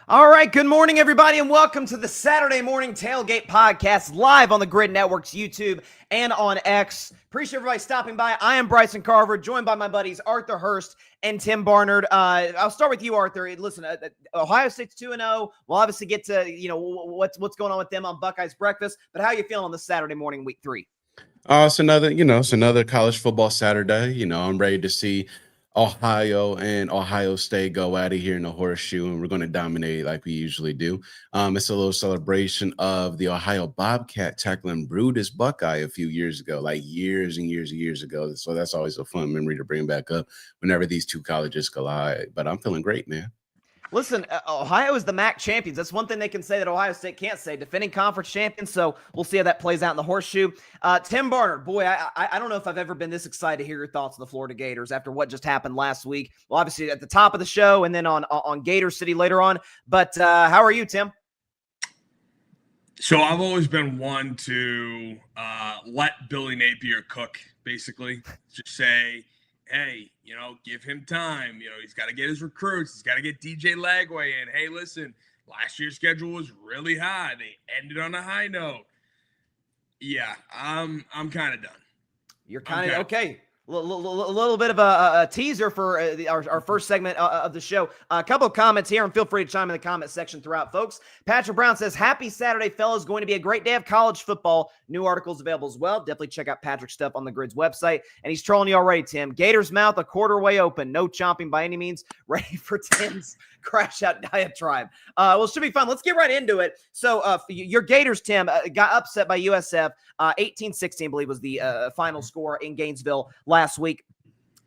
All right, good morning, everybody, and welcome to the Saturday Morning Tailgate podcast live on the Grid Network's YouTube and on X. Appreciate everybody stopping by. I am Bryson Carver, joined by my buddies Arthur Hurst and Tim Barnard. I'll start with you, Arthur. Listen, Ohio State's 2-0. We'll obviously get to what's going on with them on Buckeyes Breakfast. But how are you feeling on this Saturday morning, week 3? It's another college football Saturday. I'm ready to see Ohio and Ohio State go at it here in the horseshoe, and we're going to dominate like we usually do. It's a little celebration of the Ohio Bobcat tackling Brutus Buckeye a few years ago, like years and years and years ago. So that's always a fun memory to bring back up whenever these two colleges collide. But I'm feeling great, man. Listen, Ohio is the MAC champions. That's one thing they can say that Ohio State can't say. Defending conference champions, so we'll see how that plays out in the horseshoe. Tim Barnard, boy, I don't know if I've ever been this excited to hear your thoughts on the Florida Gators after what just happened last week. Well, obviously at the top of the show and then on Gator City later on. But how are you, Tim? So I've always been one to let Billy Napier cook, basically. Just say, hey, give him time. He's got to get his recruits. He's got to get DJ Lagway in. Hey, listen, last year's schedule was really high. They ended on a high note. Yeah, I'm kind of done. You're kind of okay. A little bit of a teaser for our first segment of the show. A couple of comments here, and feel free to chime in the comment section throughout, folks. Patrick Brown says, happy Saturday, fellas. Going to be a great day of college football. New articles available as well. Definitely check out Patrick's stuff on the Grid's website. And he's trolling you already, Tim. Gator's mouth a quarter way open. No chomping by any means. Ready for Tim's crash out diatribe. Well, it should be fun. Let's get right into it. So your Gators, Tim, got upset by USF. 18-16, I believe, was the final score in Gainesville last week.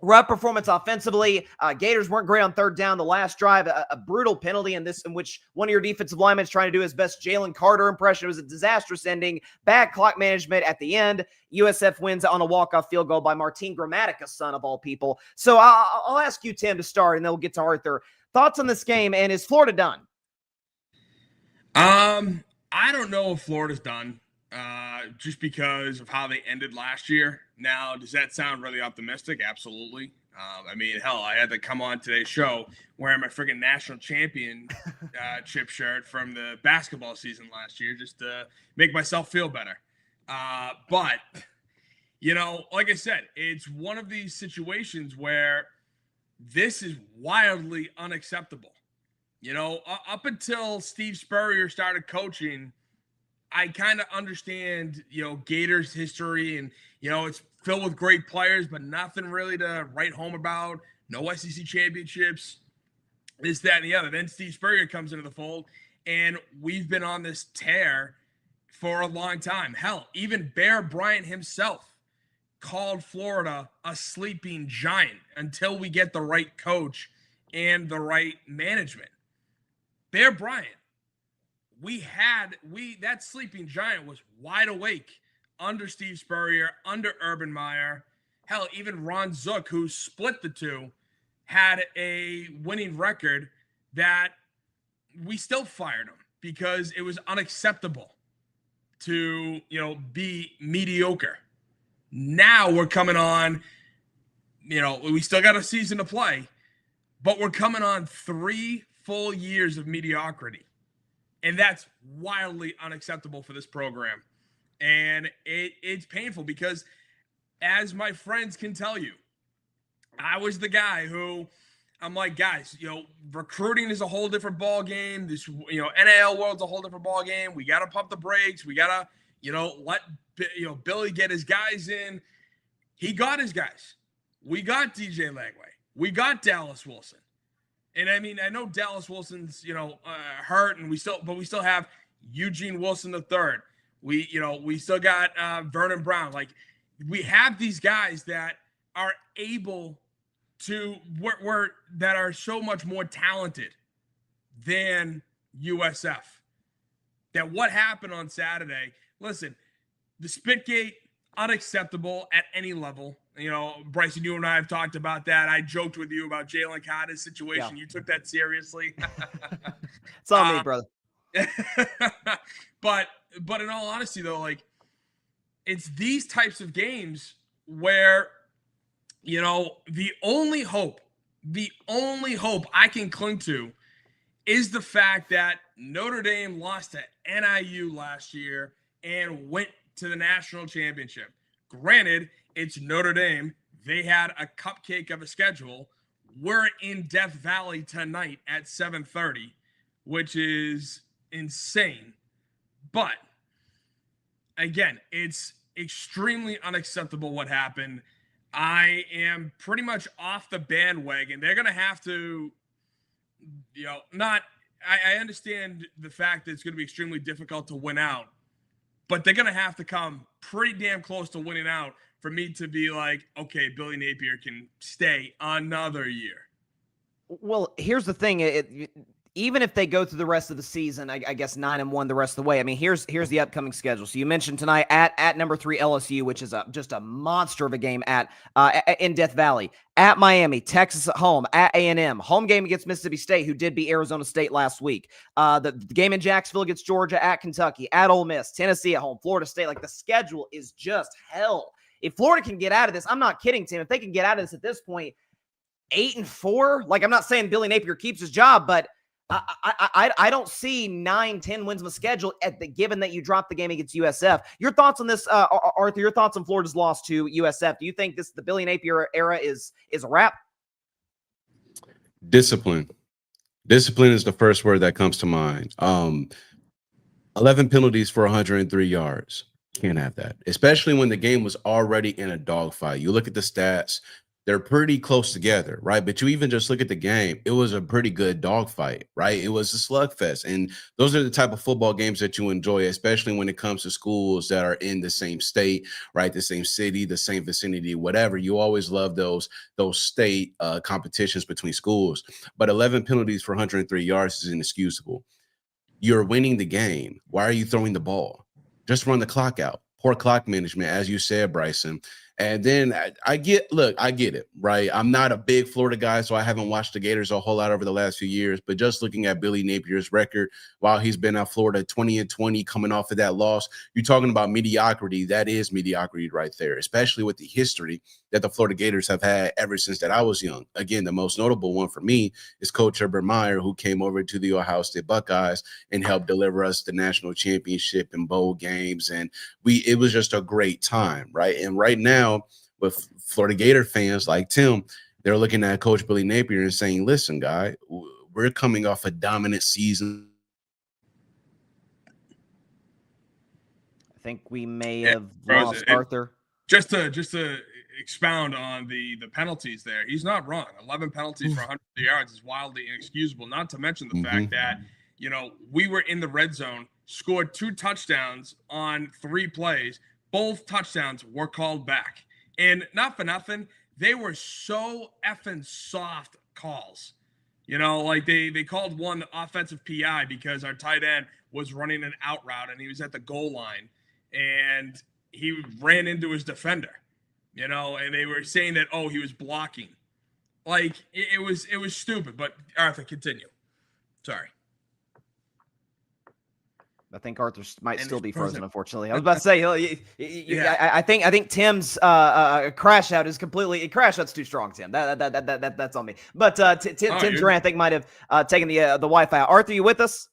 Rough performance offensively. Gators weren't great on third down. The last drive, a brutal penalty in which one of your defensive linemen is trying to do his best Jalen Carter impression. It was a disastrous ending. Bad clock management at the end. USF wins on a walk-off field goal by Martin Grammatica, son of all people. So I'll ask you, Tim, to start, and then we'll get to Arthur. Thoughts on this game, and is Florida done? I don't know if Florida's done. Just because of how they ended last year. Now, does that sound really optimistic? Absolutely. Hell, I had to come on today's show wearing my freaking national championship shirt from the basketball season last year just to make myself feel better. But, like I said, it's one of these situations where this is wildly unacceptable. Up until Steve Spurrier started coaching, I kind of understand, Gators history and, it's filled with great players, but nothing really to write home about. No SEC championships, this, that, and the other. Then Steve Spurrier comes into the fold, and we've been on this tear for a long time. Hell, even Bear Bryant himself called Florida a sleeping giant until we get the right coach and the right management. Bear Bryant. That sleeping giant was wide awake under Steve Spurrier, under Urban Meyer. Hell, even Ron Zook, who split the two, had a winning record that we still fired him because it was unacceptable to, be mediocre. Now we're coming on, we still got a season to play, but we're coming on 3 full years of mediocrity. And that's wildly unacceptable for this program. And it's painful because, as my friends can tell you, I was the guy who, I'm like, guys, recruiting is a whole different ball game. This, NIL world's a whole different ball game. We got to pump the brakes. We got to, let, Billy get his guys in. He got his guys. We got DJ Lagway. We got Dallas Wilson. And I know Dallas Wilson's, hurt, and we still have Eugene Wilson III. We still got Vernon Brown. Like, we have these guys that are able to that are so much more talented than USF. That what happened on Saturday? Listen, the Spitgate, unacceptable at any level. Bryson, you and I have talked about that. I joked with you about Jalen Carter's situation. Yeah. You took that seriously. It's on me, brother. But in all honesty, though, like, it's these types of games where, the only hope I can cling to is the fact that Notre Dame lost to NIU last year and went to the national championship. Granted, it's Notre Dame. They had a cupcake of a schedule. We're in Death Valley tonight at 7:30, which is insane. But again, it's extremely unacceptable what happened. I am pretty much off the bandwagon. They're going to have to, I understand the fact that it's going to be extremely difficult to win out, but they're going to have to come pretty damn close to winning out for me to be like, okay, Billy Napier can stay another year. Well, here's the thing. Even if they go through the rest of the season, I guess 9-1 the rest of the way. I mean, here's the upcoming schedule. So you mentioned tonight at number 3 LSU, which is just a monster of a game in Death Valley. At Miami, Texas at home, at A&M, home game against Mississippi State, who did beat Arizona State last week. The game in Jacksonville against Georgia, at Kentucky, at Ole Miss, Tennessee at home, Florida State. Like, the schedule is just hell. If Florida can get out of this, I'm not kidding, Tim. If they can get out of this at this point, 8-4. Like, I'm not saying Billy Napier keeps his job, but I don't see 9-10 wins of a schedule given that you dropped the game against USF. Your thoughts on this, Arthur? Your thoughts on Florida's loss to USF? Do you think the Billy Napier era is a wrap? Discipline. Discipline is the first word that comes to mind. 11 penalties for 103 yards. Can't have that, especially when the game was already in a dogfight. You look at the stats. They're pretty close together, right? But you even just look at the game, it was a pretty good dogfight, right? It was a slugfest. And those are the type of football games that you enjoy, especially when it comes to schools that are in the same state, right? The same city, the same vicinity, whatever. You always love those state competitions between schools. But 11 penalties for 103 yards is inexcusable. You're winning the game. Why are you throwing the ball? Just run the clock out. Poor clock management, as you said, Bryson. And then I get it, right? I'm not a big Florida guy, so I haven't watched the Gators a whole lot over the last few years. But just looking at Billy Napier's record while he's been at Florida, 20-20, coming off of that loss, you're talking about mediocrity. That is mediocrity right there, especially with the history that the Florida Gators have had ever since that I was young. Again, the most notable one for me is Coach Urban Meyer, who came over to the Ohio State Buckeyes and helped deliver us the national championship and bowl games. And it was just a great time, right? And right now, with Florida Gator fans like Tim, they're looking at Coach Billy Napier and saying, listen, guy, we're coming off a dominant season. I think we may have lost Arthur. Just to expound on the penalties there, he's not wrong. 11 penalties for 100 yards is wildly inexcusable, not to mention the fact that, we were in the red zone, scored 2 touchdowns on 3 plays. Both touchdowns were called back. And not for nothing, they were so effing soft calls. Like they called one offensive PI because our tight end was running an out route and he was at the goal line and he ran into his defender, and they were saying that, he was blocking. Like it was stupid. But Arthur, continue. Sorry. I think Arthur might still be frozen, unfortunately. I was about to say, I think Tim's crash out is completely. Crash out's too strong, Tim. That's on me. But Tim Durant, I think, might have taken the Wi-Fi out. Arthur, you with us?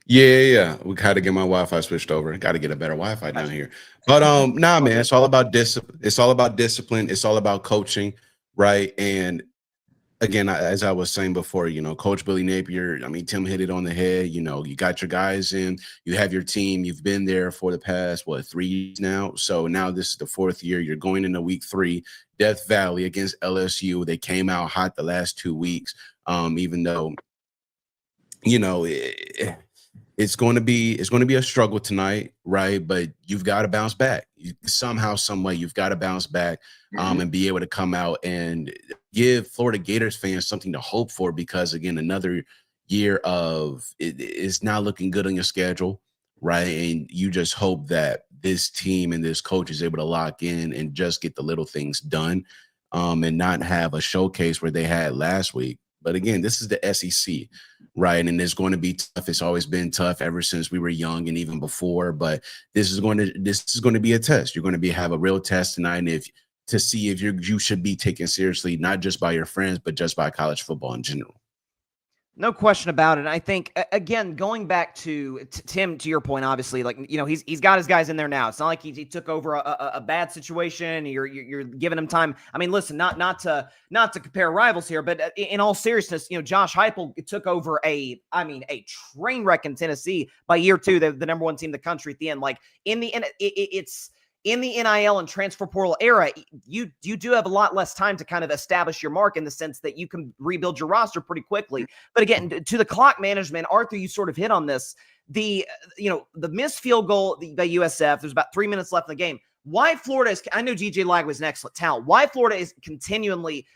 Yeah. We got to get my Wi-Fi switched over. Got to get a better Wi-Fi down here. But man, it's all about discipline. It's all about discipline. It's all about coaching, right? And again, as I was saying before, Coach Billy Napier, Tim hit it on the head. You got your guys in, you have your team, you've been there for the past, 3 years now. So now this is the 4th year. You're going into week 3, Death Valley against LSU. They came out hot the last 2 weeks, even though, it's going to be a struggle tonight, right? But you've got to bounce back. Somehow, some way, you've got to bounce back and be able to come out and give Florida Gators fans something to hope for, because again, another year of it's not looking good on your schedule, right? And you just hope that this team and this coach is able to lock in and just get the little things done, and not have a showcase where they had last week. But again, this is the SEC, right? And it's going to be tough. It's always been tough ever since we were young and even before. But this is going to be a test. You're going to have a real test tonight, and to see if you should be taken seriously, not just by your friends, but just by college football in general. No question about it. And I think, again, going back to Tim, to your point, obviously, like, he's got his guys in there now. It's not like he took over a bad situation. You're giving him time. I mean, listen, not to compare rivals here, but in all seriousness, Josh Heupel took over a train wreck in Tennessee by year 2, the number 1 team in the country at the end. Like it's in the NIL and transfer portal era, you do have a lot less time to kind of establish your mark in the sense that you can rebuild your roster pretty quickly. But again, to the clock management, Arthur, you sort of hit on this. The missed field goal by USF, there's about 3 minutes left in the game. Why Florida is, I know DJ Lag was an excellent talent. Why Florida is continually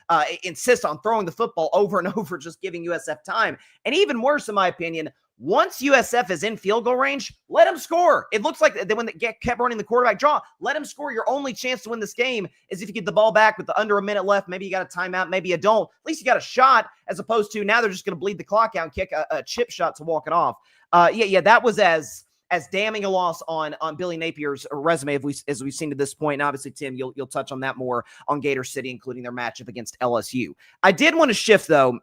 insist on throwing the football over and over, just giving USF time. And even worse, in my opinion, once USF is in field goal range, let them score. It looks like when they kept running the quarterback draw, let them score. Your only chance to win this game is if you get the ball back with under a minute left. Maybe you got a timeout, maybe you don't. At least you got a shot, as opposed to now they're just going to bleed the clock out and kick a chip shot to walk it off. That was as damning a loss on Billy Napier's resume as we've seen to this point. And obviously, Tim, you'll touch on that more on Gator City, including their matchup against LSU. I did want to shift, though,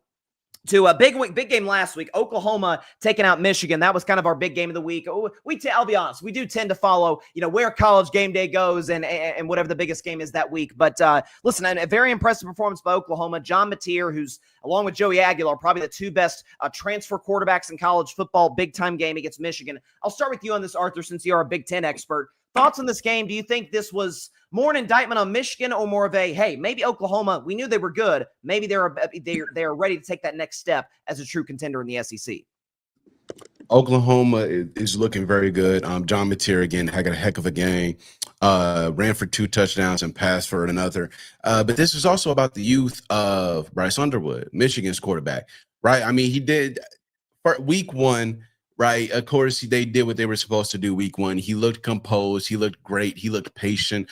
to a big game last week. Oklahoma taking out Michigan. That was kind of our big game of the week. I'll be honest, we do tend to follow, where College Game Day goes and whatever the biggest game is that week. But listen, a very impressive performance by Oklahoma. John Mateer, who's along with Joey Aguilar, probably the 2 best transfer quarterbacks in college football. Big time game against Michigan. I'll start with you on this, Arthur, since you are a Big Ten expert. Thoughts on this game? Do you think this was more an indictment on Michigan, or more of a, hey, maybe Oklahoma, we knew they were good, maybe they're ready to take that next step as a true contender in the SEC? Oklahoma is looking very good. John Mateer, again, had a heck of a game. Ran for 2 touchdowns and passed for another. But this is also about the youth of Bryce Underwood, Michigan's quarterback, right? I mean, he did for week 1. Right. Of course, they did what they were supposed to do week 1. He looked composed. He looked great. He looked patient.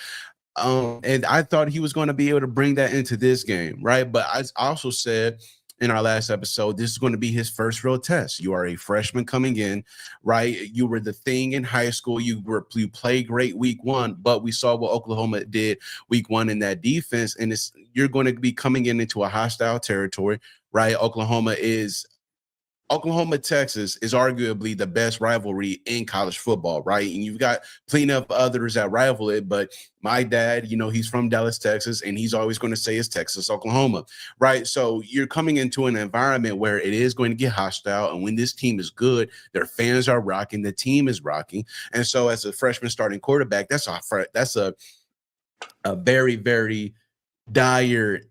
And I thought he was going to be able to bring that into this game. Right. But I also said in our last episode, this is going to be his first real test. You are a freshman coming in. Right. You were the thing in high school. You played great week 1. But we saw what Oklahoma did week 1 in that defense. And you're going to be coming into a hostile territory. Right. Oklahoma, Texas is arguably the best rivalry in college football, right? And you've got plenty of others that rival it, but my dad, he's from Dallas, Texas, and he's always going to say it's Texas, Oklahoma, right? So you're coming into an environment where it is going to get hostile, and when this team is good, their fans are rocking, the team is rocking, and so as a freshman starting quarterback, that's a very, very dire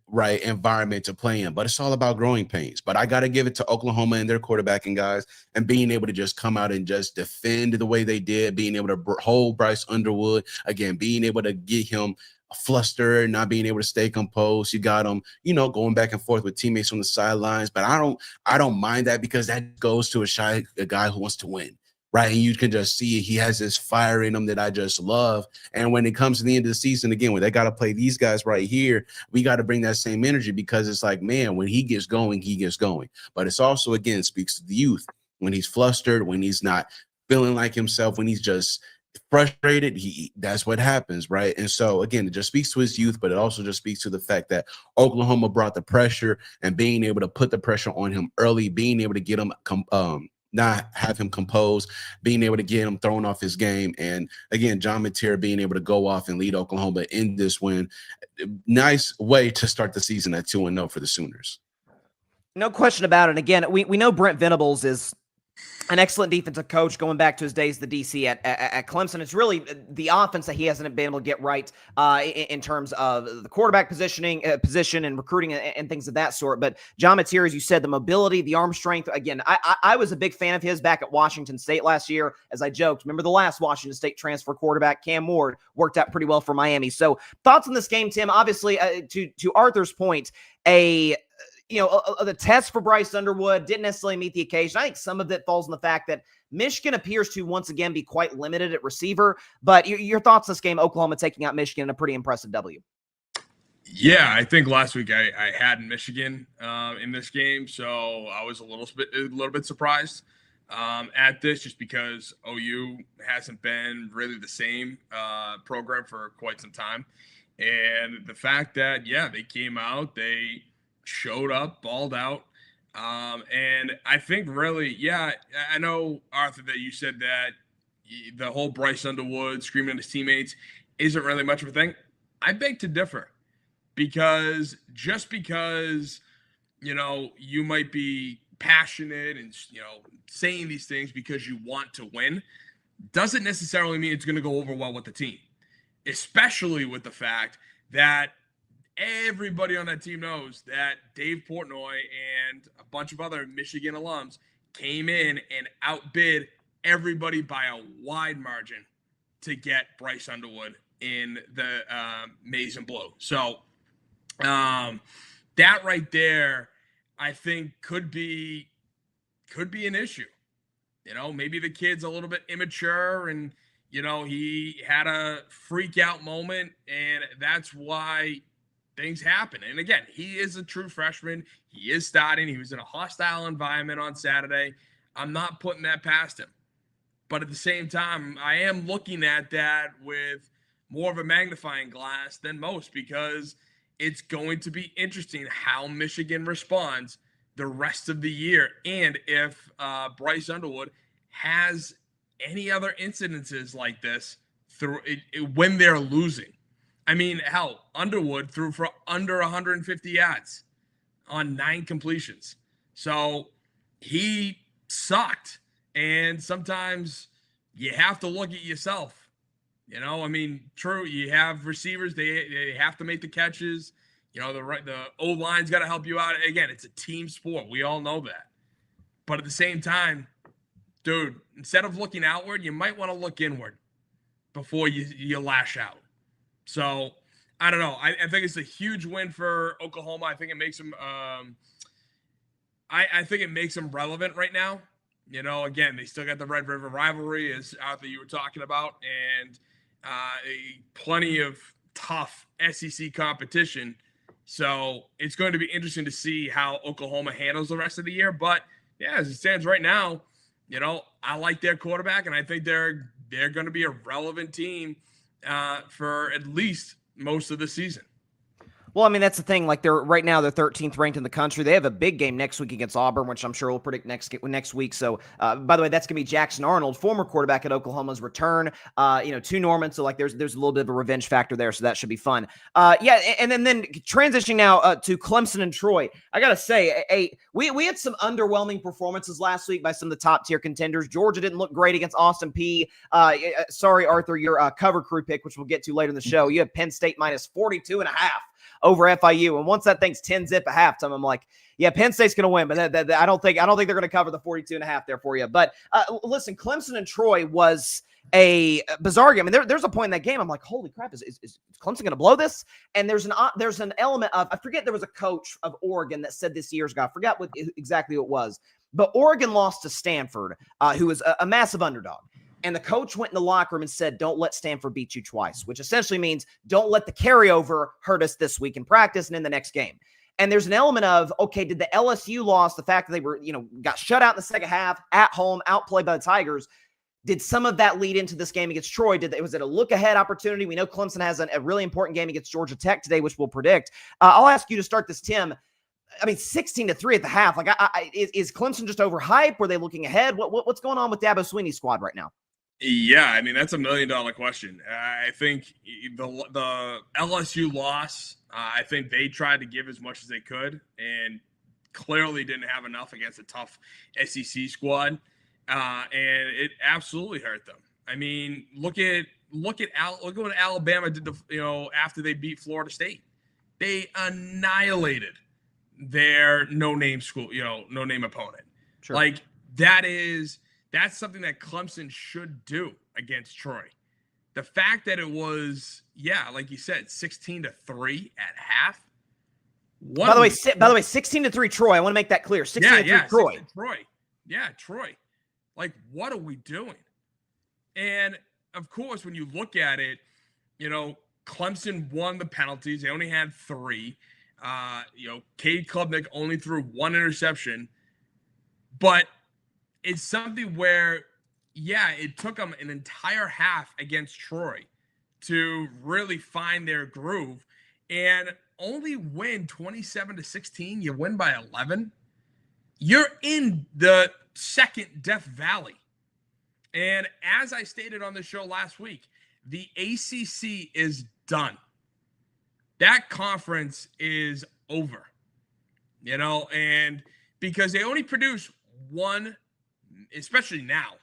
environment to play in, but it's all about growing pains. But I got to give it to Oklahoma and their quarterbacking guys, and being able to just come out and just defend the way they did, being able to hold Bryce Underwood, again, being able to get him flustered, not being able to stay composed. You got him, going back and forth with teammates on the sidelines, but I don't mind that, because that goes to a guy who wants to win. Right. And you can just see he has this fire in him that I just love. And when it comes to the end of the season, again, when they got to play these guys right here, we got to bring that same energy, because it's like, man, when he gets going, he gets going. But it's also, again, speaks to the youth. When he's flustered, when he's not feeling like himself, when he's just frustrated, that's what happens. Right. And so, again, it just speaks to his youth, but it also just speaks to the fact that Oklahoma brought the pressure, and being able to put the pressure on him early, being able to get him not have him composed, being able to get him thrown off his game. And again, John Mateer being able to go off and lead Oklahoma in this win. Nice way to start the season at 2-0 for the Sooners. No question about it. Again, we know Brent Venables is an excellent defensive coach going back to his days the DC at Clemson. It's really the offense that he hasn't been able to get right in terms of the quarterback position and recruiting and things of that sort. But John Mateer, as you said, the mobility, the arm strength. Again, I was a big fan of his back at Washington State last year. As I joked, remember the last Washington State transfer quarterback, Cam Ward, worked out pretty well for Miami. So thoughts on this game, Tim? Obviously, to Arthur's point, the test for Bryce Underwood didn't necessarily meet the occasion. I think some of it falls in the fact that Michigan appears to once again be quite limited at receiver. But your thoughts on this game, Oklahoma taking out Michigan in a pretty impressive W. Yeah, I think last week I had Michigan in this game, so I was a little bit surprised at this, just because OU hasn't been really the same program for quite some time, and the fact that they came out, they showed up, balled out. And I think really, yeah, I know, Arthur, that you said that the whole Bryce Underwood screaming at his teammates isn't really much of a thing. I beg to differ, because just because, you might be passionate and, saying these things because you want to win doesn't necessarily mean it's going to go over well with the team, especially with the fact that everybody on that team knows that Dave Portnoy and a bunch of other Michigan alums came in and outbid everybody by a wide margin to get Bryce Underwood in the maize and blue. So that right there, I think could be an issue. Maybe the kid's a little bit immature and, he had a freak out moment, and that's why things happen. And again, he is a true freshman. He is starting. He was in a hostile environment on Saturday. I'm not putting that past him. But at the same time, I am looking at that with more of a magnifying glass than most, because it's going to be interesting how Michigan responds the rest of the year, and if Bryce Underwood has any other incidences like this through when they're losing. I mean, hell, Underwood threw for under 150 yards on 9 completions. So he sucked. And sometimes you have to look at yourself. True, you have receivers, they have to make the catches. The O-line's got to help you out. Again, it's a team sport. We all know that. But at the same time, dude, instead of looking outward, you might want to look inward before you lash out. So, I don't know. I think it's a huge win for Oklahoma. I think it makes them I think it makes them relevant right now. Again, they still got the Red River rivalry, as Arthur you were talking about, and plenty of tough SEC competition. So it's going to be interesting to see how Oklahoma handles the rest of the year. But yeah, as it stands right now, I like their quarterback, and I think they're going to be a relevant team for at least most of the season. Well, I mean, that's the thing. Like, they're 13th ranked in the country. They have a big game next week against Auburn, which I'm sure we'll predict next week. So, by the way, that's going to be Jackson Arnold, former quarterback at Oklahoma's return, to Norman. So, like, there's a little bit of a revenge factor there. So that should be fun. And then transitioning now to Clemson and Troy. I got to say, we had some underwhelming performances last week by some of the top tier contenders. Georgia didn't look great against Austin Peay. Sorry, Arthur, your cover crew pick, which we'll get to later in the show. You have Penn State minus 42.5. over FIU. And once that thing's 10-zip at halftime, I'm like, yeah, Penn State's going to win, but I don't think they're going to cover the 42.5 there for you. But listen, Clemson and Troy was a bizarre game. I mean, there's a point in that game I'm like, holy crap, is Clemson going to blow this? And there's an element of, I forget, there was a coach of Oregon that said this years ago, I forgot exactly what it was, but Oregon lost to Stanford, who was a massive underdog. And the coach went in the locker room and said, don't let Stanford beat you twice, which essentially means don't let the carryover hurt us this week in practice and in the next game. And there's an element of, okay, did the LSU loss, the fact that they were, got shut out in the second half, at home, outplayed by the Tigers, did some of that lead into this game against Troy? Was it a look-ahead opportunity? We know Clemson has a really important game against Georgia Tech today, which we'll predict. I'll ask you to start this, Tim. I mean, 16-3 at the half. Like, is Clemson just overhyped? Were they looking ahead? What's going on with Dabo Swinney's squad right now? Yeah, I mean, that's $1 million question. I think the LSU loss, I think they tried to give as much as they could and clearly didn't have enough against a tough SEC squad, and it absolutely hurt them. I mean, look at what Alabama did after they beat Florida State. They annihilated their no-name opponent. Sure. Like, that's something that Clemson should do against Troy. The fact that it was, like you said, 16-3 at half. By the way, 16-3 Troy. I want to make that clear. 16-3 Troy. Troy. Like, what are we doing? And of course, when you look at it, Clemson won the penalties. They only had 3. Cade Klubnik only threw 1 interception, but it's something where, it took them an entire half against Troy to really find their groove and only win 27-16. You win by 11. you're in the second Death Valley. And as I stated on the show last week, the ACC is done. That conference is over, and because they only produce one, especially now,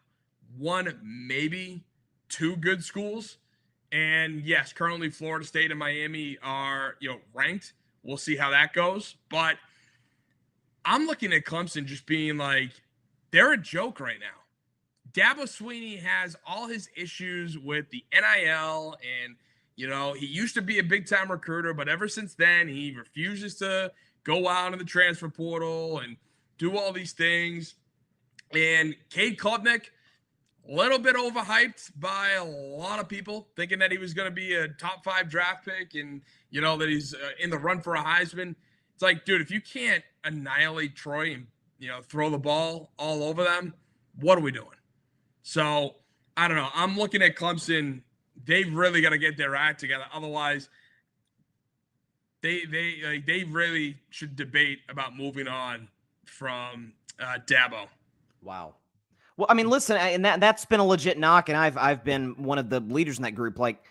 one, maybe two good schools. And yes, currently Florida State and Miami are, ranked. We'll see how that goes. But I'm looking at Clemson just being like, they're a joke right now. Dabo Swinney has all his issues with the NIL, and he used to be a big-time recruiter, but ever since then, he refuses to go out in the transfer portal and do all these things. And Cade Klubnik, a little bit overhyped by a lot of people, thinking that he was going to be a top 5 draft pick and, that he's in the run for a Heisman. It's like, dude, if you can't annihilate Troy and, throw the ball all over them, what are we doing? So, I don't know. I'm looking at Clemson. They've really got to get their act together. Otherwise, they really should debate about moving on from Dabo. Wow. Well, I mean, listen, and that's been a legit knock, and I've been one of the leaders in that group. Like,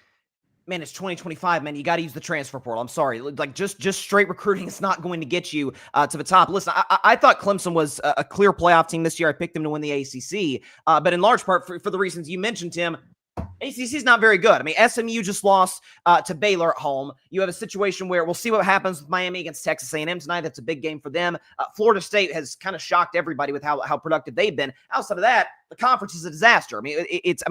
man, it's 2025, man. You got to use the transfer portal. I'm sorry. Like, just straight recruiting is not going to get you to the top. Listen, I thought Clemson was a clear playoff team this year. I picked them to win the ACC, but in large part for the reasons you mentioned, Tim. ACC is not very good. I mean, SMU just lost to Baylor at home. You have a situation where we'll see what happens with Miami against Texas A&M tonight. That's a big game for them. Florida State has kind of shocked everybody with how productive they've been. Outside of that, the conference is a disaster. I mean, it's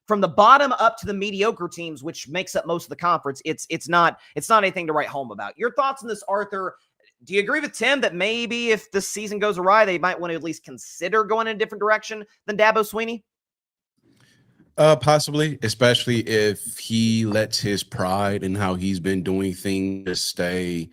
from the bottom up to the mediocre teams, which makes up most of the conference. It's not anything to write home about. Your thoughts on this, Arthur? Do you agree with Tim that maybe if this season goes awry, they might want to at least consider going in a different direction than Dabo Swinney? Possibly, especially if he lets his pride and how he's been doing things to stay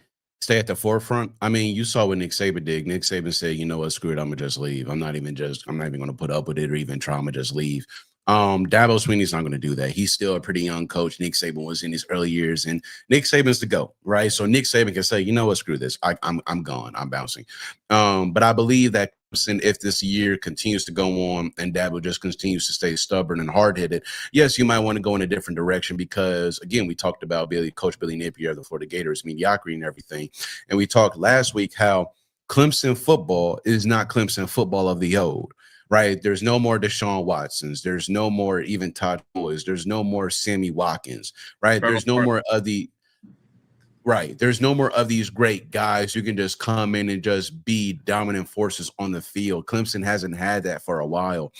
at the forefront. I mean, you saw what Nick Saban did. Nick Saban said, "You know what? Screw it. I'm gonna just leave. I'm not even gonna put up with it or even try. I'm gonna just leave." Dabo Swinney's not going to do that. He's still a pretty young coach. Nick Saban was in his early years, and Nick Saban's the GOAT, right? So Nick Saban can say, "You know what? Screw this. I'm gone. I'm bouncing." But I believe that if this year continues to go on and Dabo just continues to stay stubborn and hard-headed, yes, you might want to go in a different direction because, again, we talked about Coach Billy Napier of the Florida Gators, mediocrity and everything. And we talked last week how Clemson football is not Clemson football of the old. Right. There's no more Deshaun Watsons. There's no more even Todd Boys. There's no more Sammy Watkins. Right. There's no more of There's no more of these great guys who can just come in and just be dominant forces on the field. Clemson hasn't had that for a while.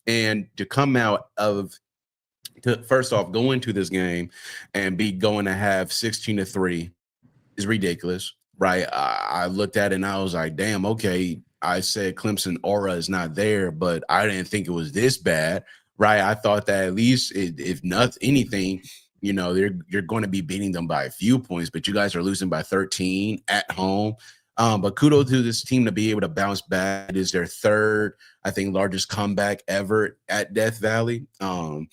And to come out first off, go into this game and be going to have 16-3 is ridiculous. Right. I looked at it and I was like, damn, okay. I said Clemson aura is not there, but I didn't think it was this bad, right? I thought that at least if not anything, you're going to be beating them by a few points, but you guys are losing by 13 at home. But kudos to this team to be able to bounce back. It is their third, I think, largest comeback ever at Death Valley. And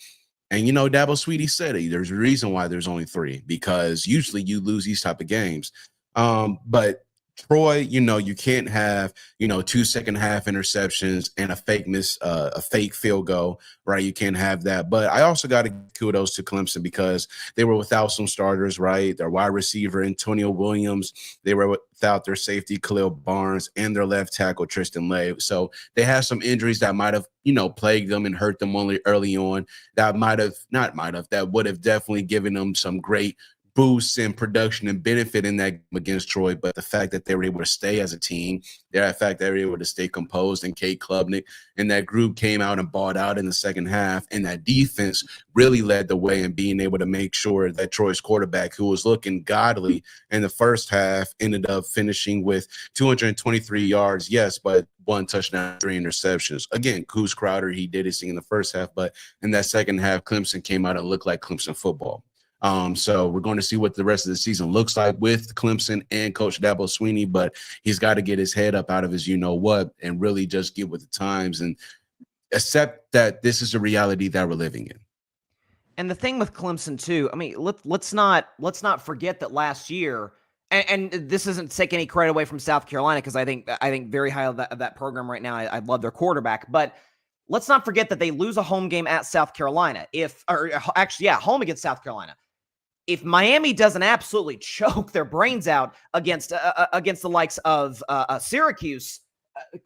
Dabo Swinney said it. There's a reason why there's only 3 because usually you lose these type of games. But Troy, you can't have, 2 second-half interceptions and a fake field goal, right? You can't have that. But I also got to give kudos to Clemson because they were without some starters, right? Their wide receiver, Antonio Williams. They were without their safety, Khalil Barnes, and their left tackle, Tristan Lay. So they had some injuries that might have, plagued them and hurt them only early on. That would have definitely given them some great boosts in production and benefit in that game against Troy, but the fact that they were able to stay as a team, the fact that they were able to stay composed, and Cade Klubnik and that group came out and balled out in the second half, and that defense really led the way in being able to make sure that Troy's quarterback, who was looking godly in the first half, ended up finishing with 223 yards, yes, but 1 touchdown, 3 interceptions. Again, Coos Crowder, he did his thing in the first half, but in that second half, Clemson came out and looked like Clemson football. So we're going to see what the rest of the season looks like with Clemson and Coach Dabo Swinney, but he's got to get his head up out of his what and really just get with the times and accept that this is a reality that we're living in. And the thing with Clemson too, I mean, let's not forget that last year And this isn't to take any credit away from South Carolina, because I think very high of that program right now. I love their quarterback, but let's not forget that they lose a home game at South Carolina. Home against South Carolina. If Miami doesn't absolutely choke their brains out against the likes of Syracuse,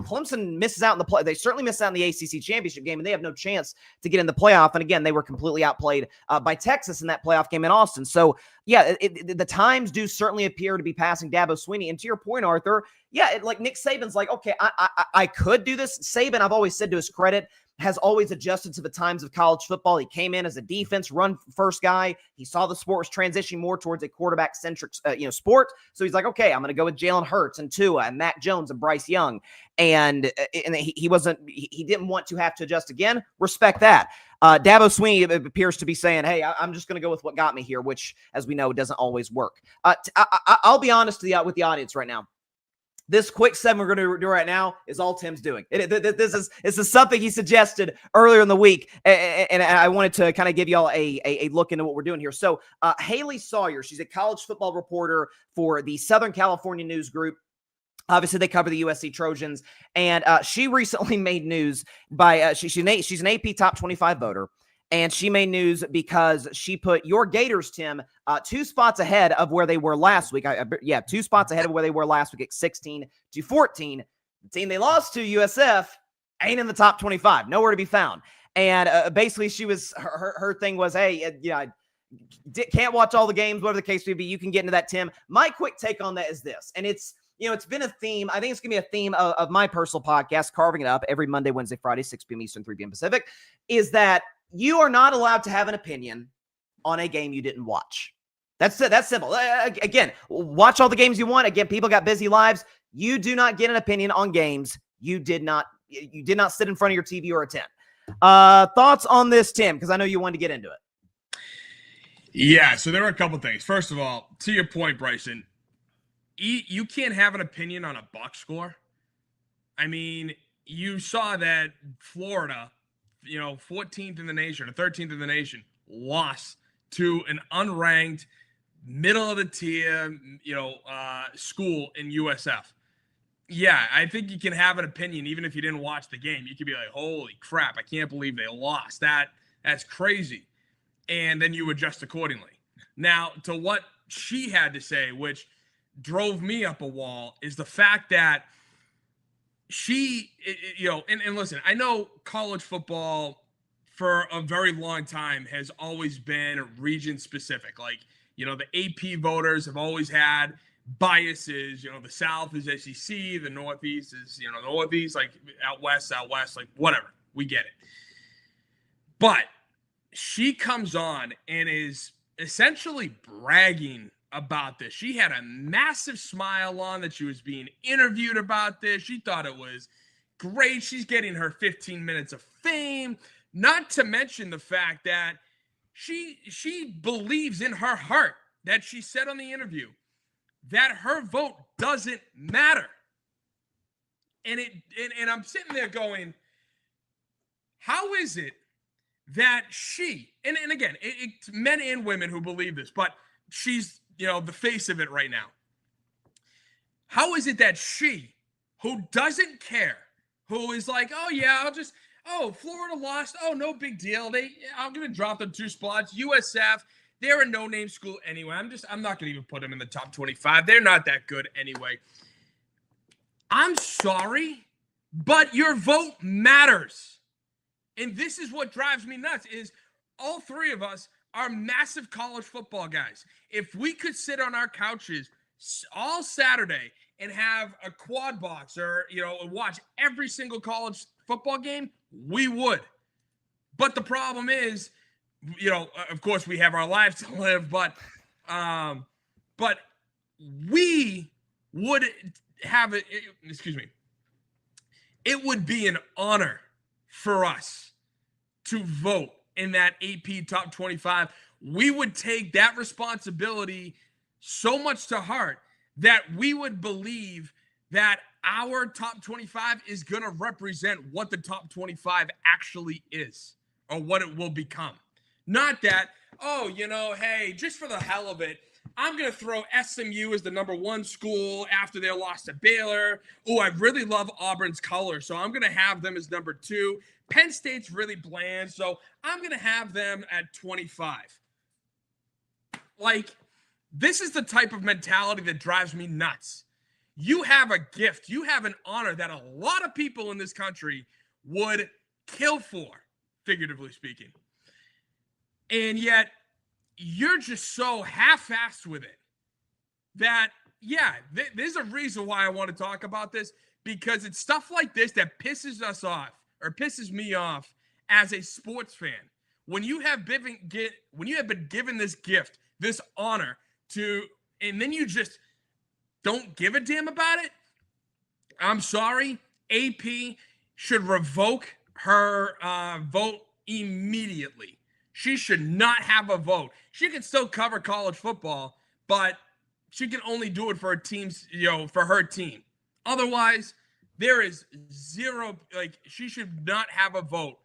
Clemson misses out in the play. They certainly miss out in the ACC championship game, and they have no chance to get in the playoff. And again, they were completely outplayed by Texas in that playoff game in Austin. So yeah, the times do certainly appear to be passing Dabo Swinney. And to your point, Arthur, yeah, like Nick Saban's like, okay, I could do this. Saban, I've always said to his credit, has always adjusted to the times of college football. He came in as a defense run first guy. He saw the sport was transitioning more towards a quarterback centric, sport. So he's like, okay, I'm going to go with Jalen Hurts and Tua and Mac Jones and Bryce Young. And he didn't want to have to adjust again. Respect that. Dabo Swinney appears to be saying, hey, I'm just going to go with what got me here, which, as we know, doesn't always work. I'll be honest with the audience right now. This quick segment we're going to do right now is all Tim's doing. This is something he suggested earlier in the week, and I wanted to kind of give y'all a look into what we're doing here. So Haley Sawyer, she's a college football reporter for the Southern California News Group. Obviously, they cover the USC Trojans, and she recently made news by she's an AP Top 25 voter. And she made news because she put your Gators, Tim, 2 spots ahead of where they were last week. 2 spots ahead of where they were last week at 16-14. The team they lost to, USF, ain't in the top 25. Nowhere to be found. And basically, her thing was, hey, I can't watch all the games, whatever the case may be. You can get into that, Tim. My quick take on that is this, and it's been a theme. I think it's going to be a theme of my personal podcast, Carving It Up, every Monday, Wednesday, Friday, 6 p.m. Eastern, 3 p.m. Pacific, is that you are not allowed to have an opinion on a game you didn't watch. That's it. That's simple. Again, watch all the games you want. Again, people got busy lives. You do not get an opinion on games you did not sit in front of your TV or attend. Thoughts on this, Tim? Because I know you wanted to get into it. Yeah, so there are a couple things. First of all, to your point, Bryson, you can't have an opinion on a box score. I mean, you saw that Florida, 14th in the nation or 13th in the nation, lost to an unranked, middle of the tier, school in USF. Yeah, I think you can have an opinion even if you didn't watch the game. You could be like, holy crap, I can't believe they lost. That's crazy. And then you adjust accordingly. Now, to what she had to say, which drove me up a wall, is the fact that she, and listen, I know college football for a very long time has always been region specific. Like, the AP voters have always had biases. The South is SEC, the Northeast is, Northeast, like out west, like whatever. We get it. But she comes on and is essentially bragging about this. She had a massive smile on that she was being interviewed about this. She thought it was great. She's getting her 15 minutes of fame, not to mention the fact that she believes in her heart, that she said on the interview, that her vote doesn't matter. And I'm sitting there going, how is it that she, and again, it's men and women who believe this, but she's the face of it right now. How is it that she, who doesn't care, who is like, oh yeah, Florida lost, oh no big deal, I'm gonna drop them 2 spots. USF, they're a no-name school anyway. I'm not gonna even put them in the top 25. They're not that good anyway. I'm sorry, but your vote matters. And this is what drives me nuts, is all 3 of us are massive college football guys. If we could sit on our couches all Saturday and have a quad box or, watch every single college football game, we would. But the problem is, of course we have our lives to live, but we would have it. Excuse me. It would be an honor for us to vote in that AP top 25. We would take that responsibility so much to heart that we would believe that our top 25 is going to represent what the top 25 actually is or what it will become. Not that, hey, just for the hell of it, I'm going to throw SMU as the #1 school after their loss to Baylor. Oh, I really love Auburn's color, so I'm going to have them as #2. Penn State's really bland, so I'm going to have them at 25. Like, this is the type of mentality that drives me nuts. You have a gift. You have an honor that a lot of people in this country would kill for, figuratively speaking. And yet, you're just so half-assed with it that, yeah, there's a reason why I want to talk about this, because it's stuff like this that pisses us off, or pisses me off as a sports fan. When you have been given this gift, this honor and then you just don't give a damn about it, I'm sorry, AP should revoke her vote immediately. She should not have a vote. She can still cover college football, but she can only do it for her team's, for her team. Otherwise, there is zero, she should not have a vote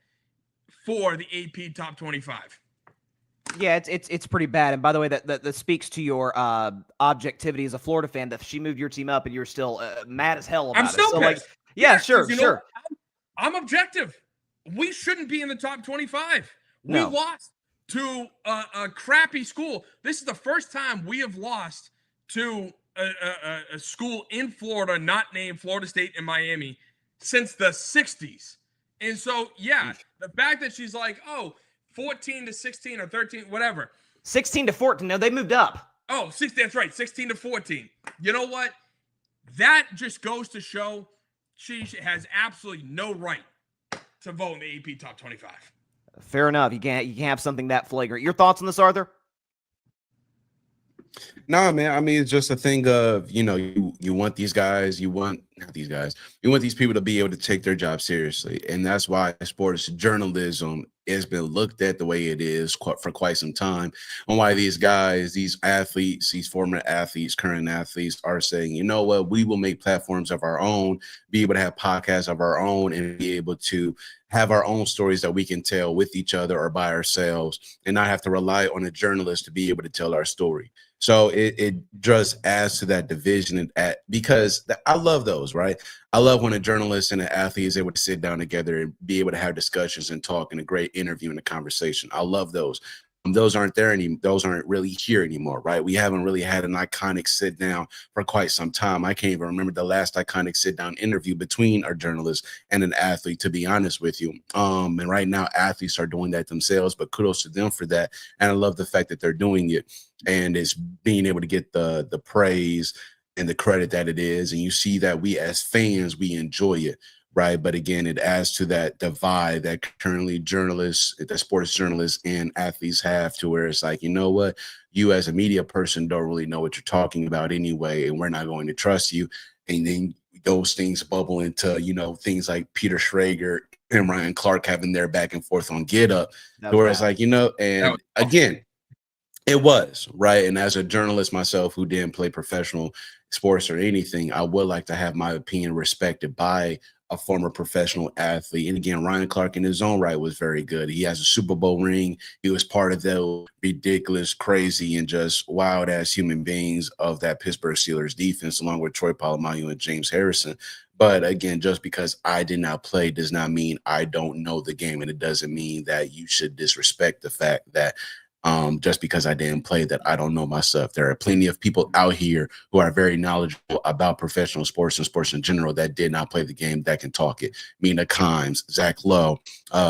for the AP top 25. Yeah, it's pretty bad. And by the way, that speaks to your objectivity as a Florida fan, that she moved your team up and you're still mad as hell about I'm still it. pissed. Yeah, sure. I'm objective. We shouldn't be in the top 25. We No. lost to a crappy school. This is the first time we have lost to a school in Florida not named Florida State and Miami since the 60s. And so, yeah, the fact that she's like, 14-16 or 13, whatever. 16-14. No, they moved up. Oh, 16, that's right, 16-14. You know what? That just goes to show she has absolutely no right to vote in the AP top 25. Fair enough. You can't have something that flagrant. Your thoughts on this, Arthur? No, man. I mean, it's just a thing of, you want these guys, you want these people to be able to take their job seriously. And that's why sports journalism has been looked at the way it is for quite some time. And why these guys, these athletes, these former athletes, current athletes are saying, you know what, we will make platforms of our own, be able to have podcasts of our own, and be able to have our own stories that we can tell with each other or by ourselves, and not have to rely on a journalist to be able to tell our story. So it just adds to that division, because I love those, right? I love when a journalist and an athlete is able to sit down together and be able to have discussions and talk in a great interview and a conversation. I love those. Those aren't there anymore. Those aren't really here anymore, right? We haven't really had an iconic sit down for quite some time. I can't even remember the last iconic sit down interview between a journalist and an athlete, to be honest with you. And right now, athletes are doing that themselves, but kudos to them for that. And I love the fact that they're doing it, and it's being able to get the praise and the credit that it is. And you see that we as fans, we enjoy it. Right. But again, it adds to that divide that currently the sports journalists and athletes have, to where it's like, you know what, you as a media person don't really know what you're talking about anyway, and we're not going to trust you. And then those things bubble into, things like Peter Schrager and Ryan Clark having their back and forth on Get Up, where it's like, and again, it was right. And as a journalist myself who didn't play professional sports or anything, I would like to have my opinion respected by a former professional athlete. And again, Ryan Clark in his own right was very good. He has a Super Bowl ring. He was part of the ridiculous, crazy, and just wild ass human beings of that Pittsburgh Steelers defense, along with Troy Polamalu and James Harrison. But again, just because I did not play does not mean I don't know the game. And it doesn't mean that you should disrespect the fact that just because I didn't play, that I don't know my stuff. There are plenty of people out here who are very knowledgeable about professional sports and sports in general that did not play the game that can talk it. Mina Kimes, Zach Lowe,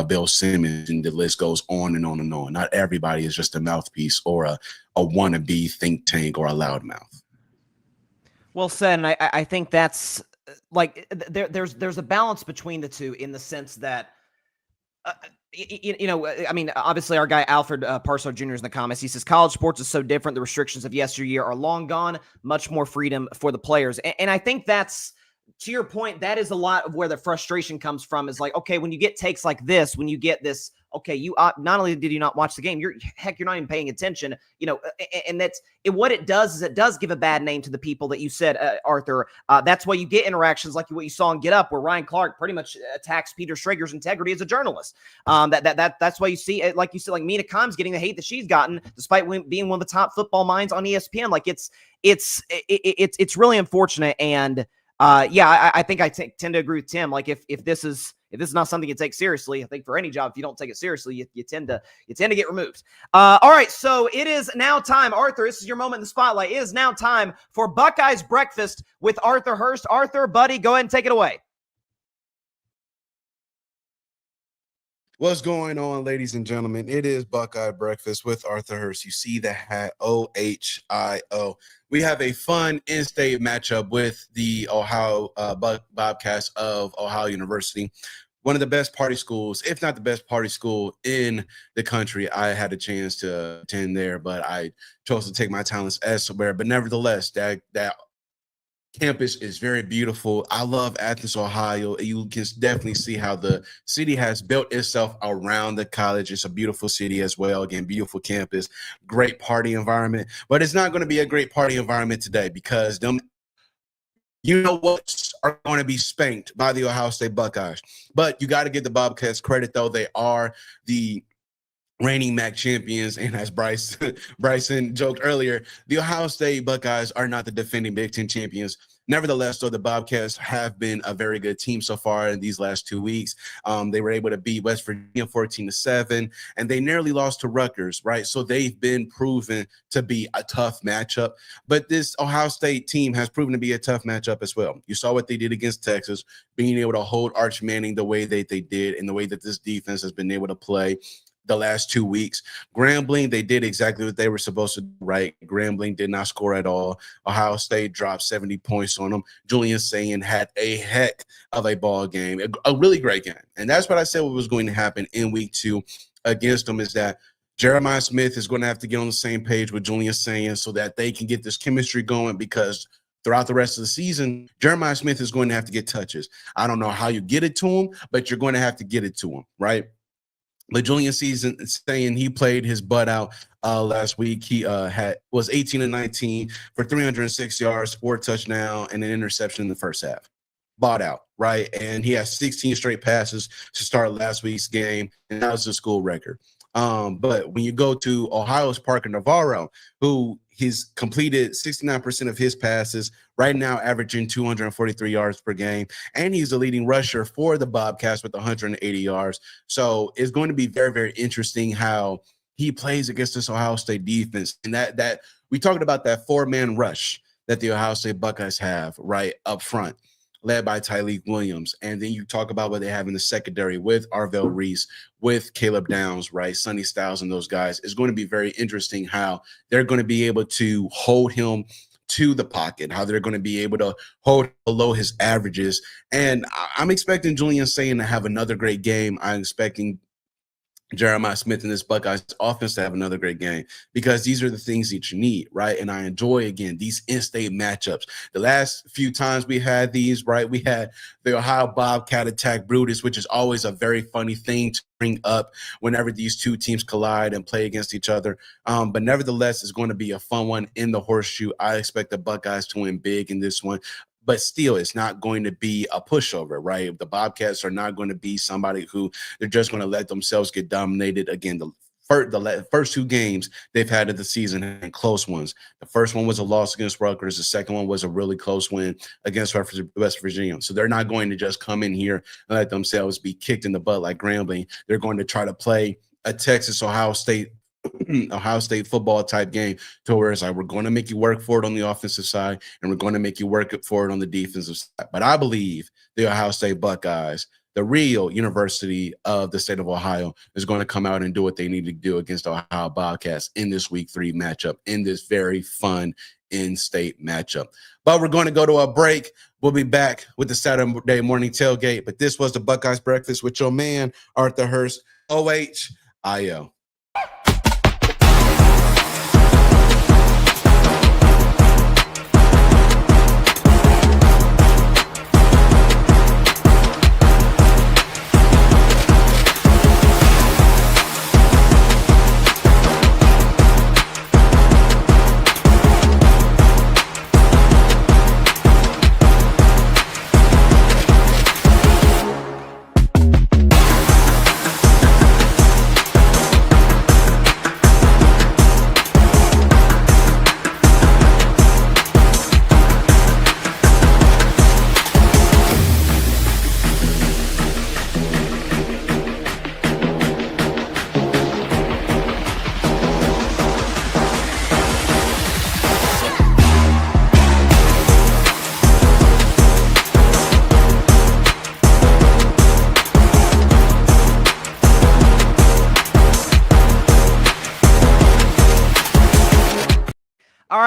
Bill Simmons, and the list goes on and on and on. Not everybody is just a mouthpiece or a wannabe think tank or a loudmouth. Well said. And I think that's there's a balance between the two, in the sense that I mean, obviously our guy Alfred Parso Jr. is in the comments. He says college sports is so different. The restrictions of yesteryear are long gone. Much more freedom for the players, and I think that's to your point, that is a lot of where the frustration comes from, is like, okay, when you get takes like this, when you get this, okay, you not only did you not watch the game, you're not even paying attention, and that's what it does is it does give a bad name to the people that you said, Arthur. That's why you get interactions like what you saw in Get Up, where Ryan Clark pretty much attacks Peter Schrager's integrity as a journalist. That's why you see, like you said, like Mina Kimes getting the hate that she's gotten, despite being one of the top football minds on ESPN. Like it's really unfortunate. And I think I tend to agree with Tim. Like if this is not something you take seriously, I think for any job, if you don't take it seriously, you tend to get removed. All right, so it is now time, Arthur. This is your moment in the spotlight. It is now time for Buckeyes Breakfast with Arthur Hurst. Arthur, buddy, go ahead and take it away. What's going on, ladies and gentlemen? It is Buckeye Breakfast with Arthur Hurst. You see the hat, OHIO. We have a fun in-state matchup with the Ohio Bobcats of Ohio University. One of the best party schools, if not the best party school in the country. I had a chance to attend there, but I chose to take my talents elsewhere. But nevertheless, that campus is very beautiful. I love Athens, Ohio. You can definitely see how the city has built itself around the college. It's a beautiful city as well. Again, beautiful campus, great party environment. But it's not going to be a great party environment today because them are going to be spanked by the Ohio State Buckeyes. But you got to give the Bobcats credit, though. They are the reigning MAC champions, and as Bryson joked earlier, the Ohio State Buckeyes are not the defending Big Ten champions. Nevertheless, though, the Bobcats have been a very good team so far in these last 2 weeks. They were able to beat West Virginia 14-7, and they nearly lost to Rutgers, right? So they've been proven to be a tough matchup. But this Ohio State team has proven to be a tough matchup as well. You saw what they did against Texas, being able to hold Arch Manning the way that they did, and the way that this defense has been able to play the last 2 weeks. Grambling, they did exactly what they were supposed to do, right? Grambling did not score at all. Ohio State dropped 70 points on them. Julian Sayin had a heck of a ball game, a really great game. And that's what I said what was going to happen in week 2 against them, is that Jeremiah Smith is going to have to get on the same page with Julian Sayin so that they can get this chemistry going, because throughout the rest of the season, Jeremiah Smith is going to have to get touches. I don't know how you get it to him, but you're going to have to get it to him, right? But Julian Sayin, he played his butt out last week. He was 18-19 for 306 yards, 4 touchdowns, and an interception in the first half. Bought out, right? And he has 16 straight passes to start last week's game, and that was a school record. But when you go to Ohio's Parker Navarro, who he's completed 69% of his passes, right now averaging 243 yards per game, and he's the leading rusher for the Bobcats with 180 yards. So it's going to be very, very interesting how he plays against this Ohio State defense. And that we talked about that 4-man rush that the Ohio State Buckeyes have right up front, led by Tyleik Williams. And then you talk about what they have in the secondary with Arvell Reese, with Caleb Downs, right? Sonny Styles and those guys. It's going to be very interesting how they're going to be able to hold him to the pocket, how they're going to be able to hold below his averages. And I'm expecting Julian Sayin to have another great game. I'm expecting Jeremiah Smith and this Buckeyes offense to have another great game, because these are the things that you need, right? And I enjoy, again, these in-state matchups. The last few times we had these, right, we had the Ohio Bobcat attack Brutus, which is always a very funny thing to bring up whenever these two teams collide and play against each other. But nevertheless, it's going to be a fun one in the horseshoe. I expect the Buckeyes to win big in this one. But still, it's not going to be a pushover, right? The Bobcats are not going to be somebody who they're just going to let themselves get dominated. Again, the first 2 games they've had of the season and close ones. The first one was a loss against Rutgers. The second one was a really close win against West Virginia. So they're not going to just come in here and let themselves be kicked in the butt like Grambling. They're going to try to play a Ohio State football type game, to where it's like, we're going to make you work for it on the offensive side, and we're going to make you work for it on the defensive side. But I believe the Ohio State Buckeyes, the real University of the state of Ohio, is going to come out and do what they need to do against the Ohio Bobcats in this week 3 matchup, in this very fun in-state matchup. But we're going to go to a break. We'll be back with the Saturday Morning Tailgate. But this was the Buckeyes Breakfast with your man, Arthur Hurst, OHIO.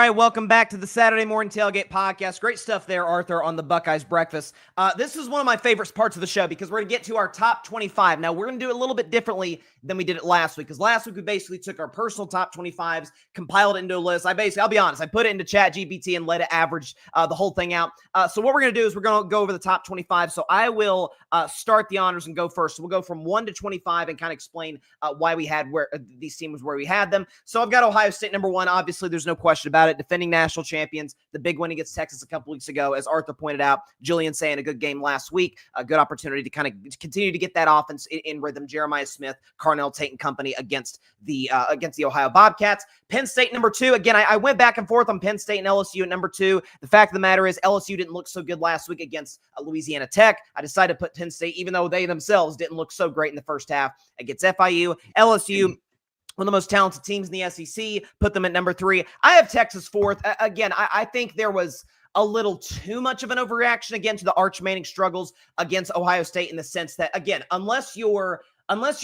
right, welcome back to the Saturday Morning Tailgate podcast. Great stuff there, Arthur, on the Buckeyes Breakfast. This is one of my favorite parts of the show because we're going to get to our top 25. Now, we're going to do it a little bit differently than we did it last week because last week we basically took our personal top 25s, compiled it into a list. I'll be honest, I put it into ChatGPT and let it average the whole thing out. So what we're going to do is we're going to go over the top 25. So I will start the honors and go first. So we'll go from 1 to 25 and kind of explain why we had these teams where we had them. So I've got Ohio State number 1. Obviously, there's no question about it. Defending national champions, the big win against Texas a couple weeks ago. As Arthur pointed out, Julian saying a good game last week, a good opportunity to kind of continue to get that offense in rhythm. Jeremiah Smith, Carnell Tate and company against the Ohio Bobcats. Penn State number 2. Again, I went back and forth on Penn State and LSU at number 2. The fact of the matter is LSU didn't look so good last week against Louisiana Tech. I decided to put Penn State, even though they themselves didn't look so great in the first half against FIU. LSU, one of the most talented teams in the SEC, put them at number 3. I have Texas 4th. Again, I think there was a little too much of an overreaction again to the Arch Manning struggles against Ohio State in the sense that, again, unless you're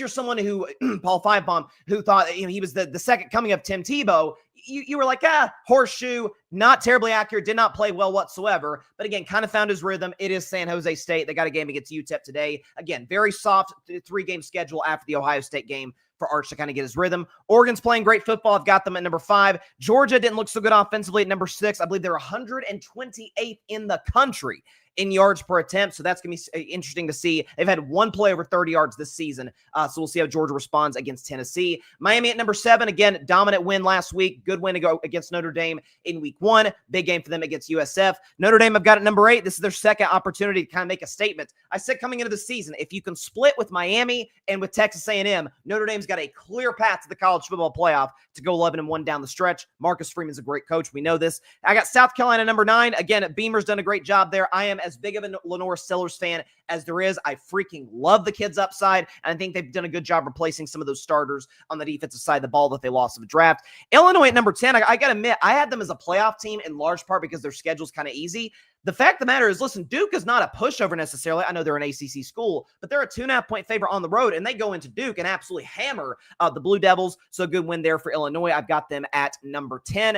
someone who, Paul Finebaum, who thought he was the second coming of Tim Tebow, you were like, horseshoe, not terribly accurate, did not play well whatsoever. But again, kind of found his rhythm. It is San Jose State. They got a game against UTEP today. Again, very soft 3-game schedule after the Ohio State game for Arch to kind of get his rhythm. Oregon's playing great football. I've got them at number 5. Georgia didn't look so good offensively at number 6. I believe they're 128th in the country in yards per attempt. So that's going to be interesting to see. They've had one play over 30 yards this season. So we'll see how Georgia responds against Tennessee. Miami at number 7. Again, dominant win last week. Good win to go against Notre Dame in week 1. Big game for them against USF. Notre Dame, I've got at number 8. This is their second opportunity to kind of make a statement. I said coming into the season, if you can split with Miami and with Texas A&M, Notre Dame's got a clear path to the college football playoff to go 11-1 down the stretch. Marcus Freeman's a great coach. We know this. I got South Carolina number 9. Again, Beamer's done a great job there. I am as big of a Lenore Sellers fan as there is. I freaking love the kid's upside, and I think they've done a good job replacing some of those starters on the defensive side of the ball that they lost in the draft. Illinois at number 10, I got to admit, I had them as a playoff team in large part because their schedule's kind of easy. The fact of the matter is, listen, Duke is not a pushover necessarily. I know they're an ACC school, but they're a 2.5-point favorite on the road, and they go into Duke and absolutely hammer the Blue Devils. So a good win there for Illinois. I've got them at number 10.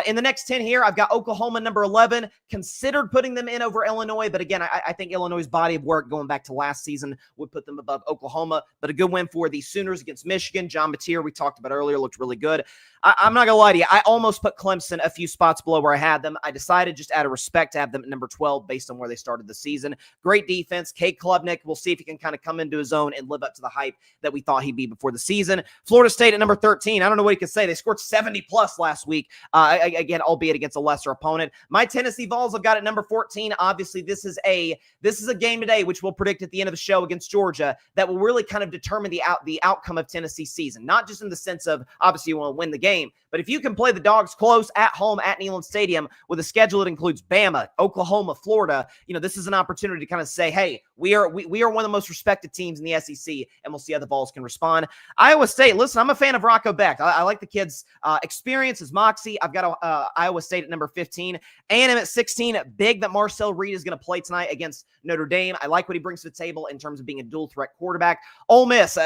In the next 10 here, I've got Oklahoma number 11. Considered putting them in over Illinois, but again, I think Illinois' body of work going back to last season would put them above Oklahoma. But a good win for the Sooners against Michigan. John Mateer, we talked about earlier, looked really good. I'm not going to lie to you. I almost put Clemson a few spots below where I had them. I decided just out of respect to have them at number 12 based on where they started the season. Great defense. Kate Klubnik, we'll see if he can kind of come into his own and live up to the hype that we thought he'd be before the season. Florida State at number 13. I don't know what you could say. They scored 70-plus last week, again, albeit against a lesser opponent. My Tennessee Vols have got at number 14. Obviously, this is a game today, which we'll predict at the end of the show against Georgia, that will really kind of determine the outcome of Tennessee's season. Not just in the sense of, obviously, you want to win the game, but if you can play the Dogs close at home at Neyland Stadium with a schedule that includes Bama, Oklahoma, Florida, this is an opportunity to kind of say, hey, we are one of the most respected teams in the SEC, and we'll see how the Vols can respond. Iowa State, listen, I'm a fan of Rocco Beck. I like the kid's experience, his moxie. I've got Iowa State at number 15. A&M at 16. Big that Marcel Reed is going to play tonight against Notre Dame. I like what he brings to the table in terms of being a dual threat quarterback. Ole Miss,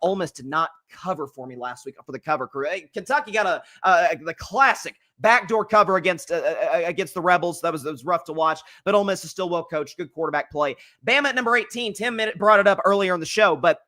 Ole Miss did not cover for me last week for the cover crew. Kentucky got the classic backdoor cover against the Rebels. That was rough to watch, but Ole Miss is still well coached. Good quarterback play. Bama at number 18. Tim brought it up earlier in the show, but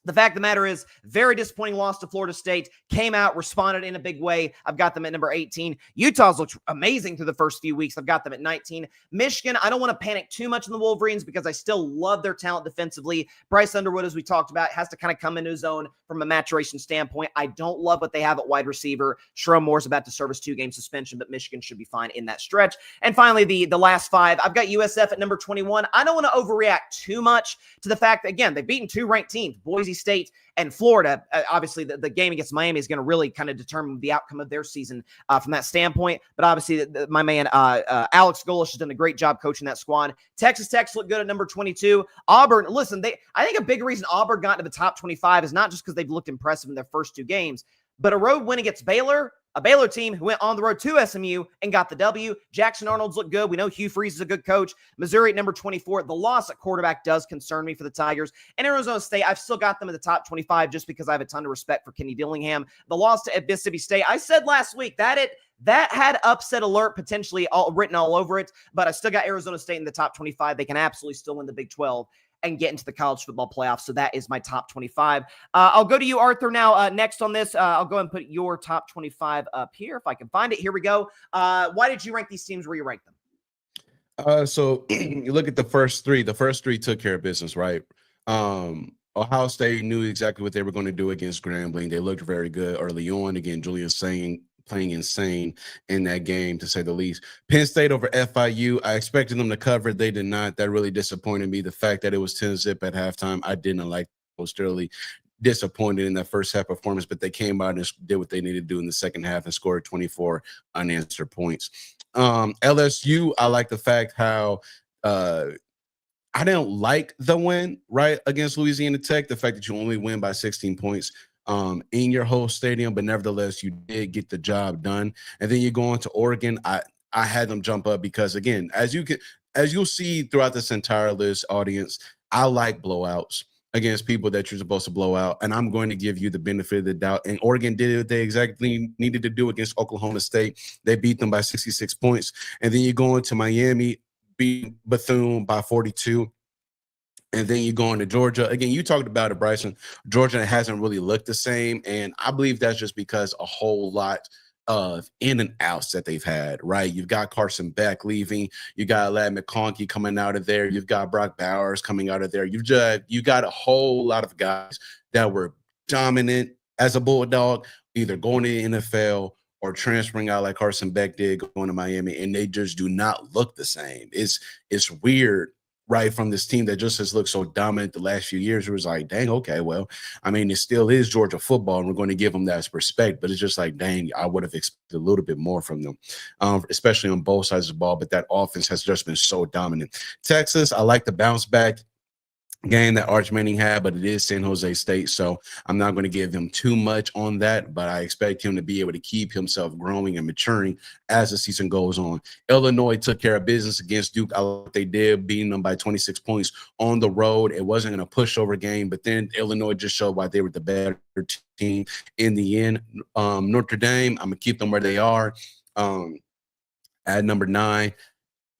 the fact of the matter is, very disappointing loss to Florida State. Came out, responded in a big way. I've got them at number 18. Utah's looked amazing through the first few weeks. I've got them at 19. Michigan, I don't want to panic too much in the Wolverines because I still love their talent defensively. Bryce Underwood, as we talked about, has to kind of come into his own from a maturation standpoint. I don't love what they have at wide receiver. Sherrone Moore's about to serve his 2-game suspension, but Michigan should be fine in that stretch. And finally, the last 5, I've got USF at number 21. I don't want to overreact too much to the fact that, again, they've beaten 2 ranked teams, Boise State and Florida. Obviously, the game against Miami is going to really kind of determine the outcome of their season from that standpoint. But obviously, my man Alex Golesh has done a great job coaching that squad. Texas Tech looked good at number 22. Auburn, listen, I think a big reason Auburn got into the top 25 is not just because they've looked impressive in their first 2 games, but a road win against Baylor, A Baylor team who went on the road to SMU and got the W. Jackson Arnold's look good. We know Hugh Freeze is a good coach. Missouri at number 24. The loss at quarterback does concern me for the Tigers. And Arizona State, I've still got them in the top 25 just because I have a ton of respect for Kenny Dillingham. The loss to Mississippi State, I said last week that had upset alert potentially written all over it, but I still got Arizona State in the top 25. They can absolutely still win the Big 12 and get into the college football playoffs. So that is my top 25. I'll go to you, Arthur, now next on this. I'll go and put your top 25 up here if I can find it. Here we go. Why did you rank these teams where you ranked them? So you look at the first three. The first three took care of business, right? Ohio State knew exactly what they were going to do against Grambling. They looked very good early on. Again, Julian saying playing insane in that game, to say the least. Penn State over FIU, I expected them to cover. They did not. That really disappointed me. The fact that it was 10-zip at halftime, I didn't like. I was thoroughly disappointed in that first half performance, but they came out and did what they needed to do in the second half and scored 24 unanswered points. LSU, I like the fact how I didn't like the win, right, against Louisiana Tech, the fact that you only win by 16 points in your host stadium, but nevertheless, you did get the job done. And then you go on to Oregon. I had them jump up because, again, as you'll see throughout this entire list, audience, I like blowouts against people that you're supposed to blow out, and I'm going to give you the benefit of the doubt. And Oregon did what they exactly needed to do against Oklahoma State. They beat them by 66 points. And then you go into Miami, beat Bethune by 42. And then you go into Georgia. Again, you talked about it, Bryson. Georgia hasn't really looked the same. And I believe that's just because a whole lot of in and outs that they've had, right? You've got Carson Beck leaving. You got Ladd McConkey coming out of there. You've got Brock Bowers coming out of there. You got a whole lot of guys that were dominant as a Bulldog, either going to the NFL or transferring out like Carson Beck did going to Miami, and they just do not look the same. It's weird, right, from this team that just has looked so dominant the last few years. It was like, dang, okay, well, I mean, it still is Georgia football, and we're going to give them that respect, but it's just like, dang, I would have expected a little bit more from them, especially on both sides of the ball, but that offense has just been so dominant. Texas, I like the bounce back game that Arch Manning had, but it is San Jose State, so I'm not going to give him too much on that, but I expect him to be able to keep himself growing and maturing as the season goes on. Illinois took care of business against Duke. I like they did, beating them by 26 points on the road. It wasn't a pushover game, but then Illinois just showed why they were the better team in the end. Notre Dame, I'm going to keep them where they are at number 9.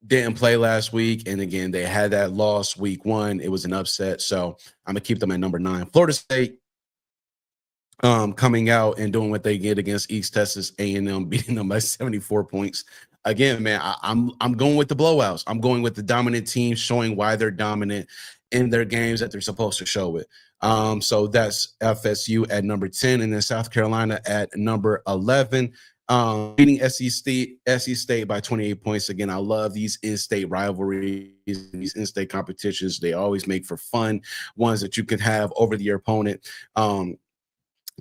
Didn't play last week, and again, they had that loss week 1. It was an upset, so I'm gonna keep them at number 9. Florida State, coming out and doing what they did against East Texas A&M, beating them by 74 points. Again, man, I'm going with the blowouts. I'm going with the dominant team, showing why they're dominant in their games that they're supposed to show it. So that's FSU at number 10, and then South Carolina at number 11. Beating SC State by 28 points. Again, I love these in-state rivalries, these in-state competitions. They always make for fun ones that you can have over your opponent.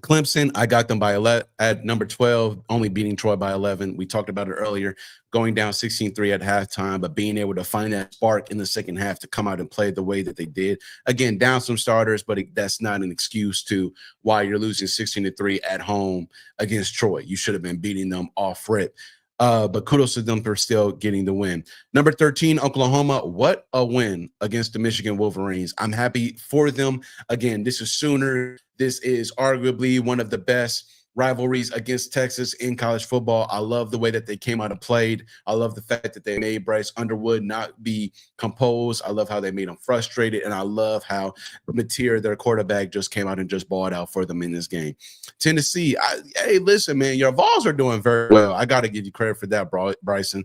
Clemson, I got them by 11 at number 12, only beating Troy by 11. We talked about it earlier, going down 16-3 at halftime, but being able to find that spark in the second half to come out and play the way that they did. Again, down some starters, but that's not an excuse to why you're losing 16-3 at home against Troy. You should have been beating them off rip. But kudos to them for still getting the win. Number 13, Oklahoma. What a win against the Michigan Wolverines. I'm happy for them. Again, this is Sooner. This is arguably one of the best rivalries against Texas in college football. I love the way that they came out and played. I love the fact that they made Bryce Underwood not be composed. I love how they made him frustrated, and I love how Mateer, their quarterback, just came out and just balled out for them in this game. Tennessee, hey, listen, man, your Vols are doing very well. I got to give you credit for that, Bryson.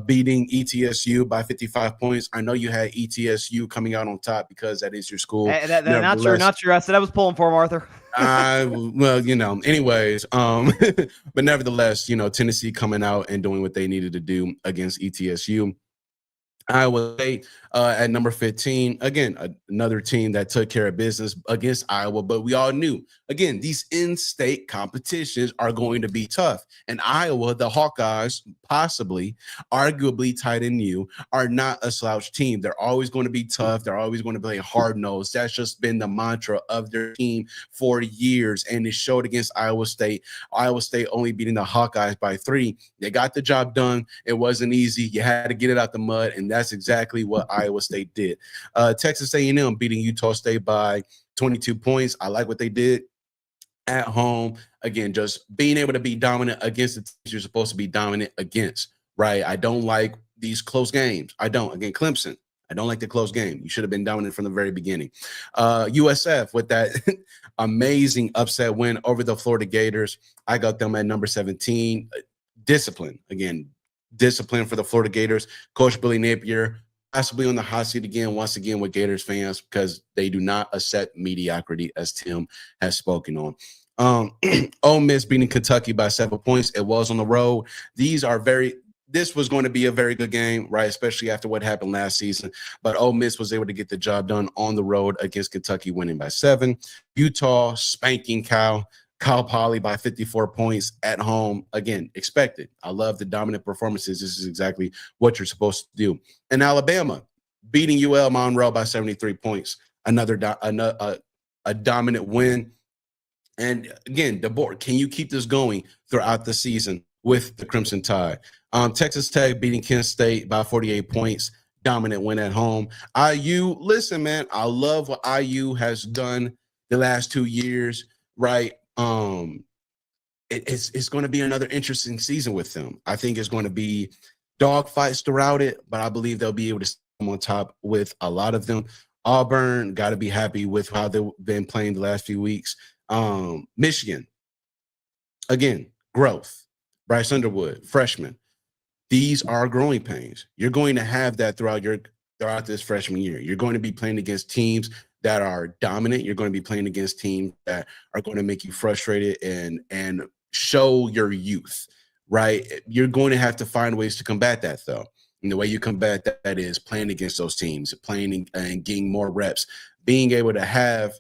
Beating ETSU by 55 points. I know you had ETSU coming out on top because that is your school. Hey, not sure. I said I was pulling for him, Arthur. Well, anyways, but nevertheless, Tennessee coming out and doing what they needed to do against ETSU. Iowa State at number 15. Again, another team that took care of business against Iowa, but we all knew, again, these in-state competitions are going to be tough. And Iowa, the Hawkeyes, possibly, arguably tighter than you, are not a slouch team. They're always going to be tough. They're always going to play hard-nosed. That's just been the mantra of their team for years, and it showed against Iowa State. Iowa State only beating the Hawkeyes by 3. They got the job done. It wasn't easy. You had to get it out the mud, and that's exactly what Iowa State did. Texas A&M beating Utah State by 22 points. I like what they did at home. Again, just being able to be dominant against the teams you're supposed to be dominant against, right? I don't like these close games. I don't. Again, Clemson, I don't like the close game. You should have been dominant from the very beginning. USF with that amazing upset win over the Florida Gators. I got them at number 17. Discipline. Again, discipline for the Florida Gators. Coach Billy Napier possibly on the hot seat again, once again, with Gators fans, because they do not accept mediocrity, as Tim has spoken on. Ole Miss beating Kentucky by 7 points. It was on the road. This was going to be a very good game, right? Especially after what happened last season. But Ole Miss was able to get the job done on the road against Kentucky, winning by 7. Utah spanking Cal Poly by 54 points at home. Again, expected. I love the dominant performances. This is exactly what you're supposed to do. And Alabama beating UL Monroe by 73 points. Another dominant win. And again, the board, can you keep this going throughout the season with the Crimson Tide? Texas Tech beating Kent State by 48 points. Dominant win at home. IU, listen, man, I love what IU has done the last 2 years, right? It's going to be another interesting season with them. I think it's going to be dogfights throughout it, but I believe they'll be able to come on top with a lot of them. Auburn, got to be happy with how they've been playing the last few weeks. Michigan, again, growth. Bryce Underwood, freshman. These are growing pains. You're going to have that throughout this freshman year. You're going to be playing against teams that are dominant. You're going to be playing against teams that are going to make you frustrated and show your youth, right? You're going to have to find ways to combat that, though. And the way you combat that is playing against those teams, playing and getting more reps, being able to have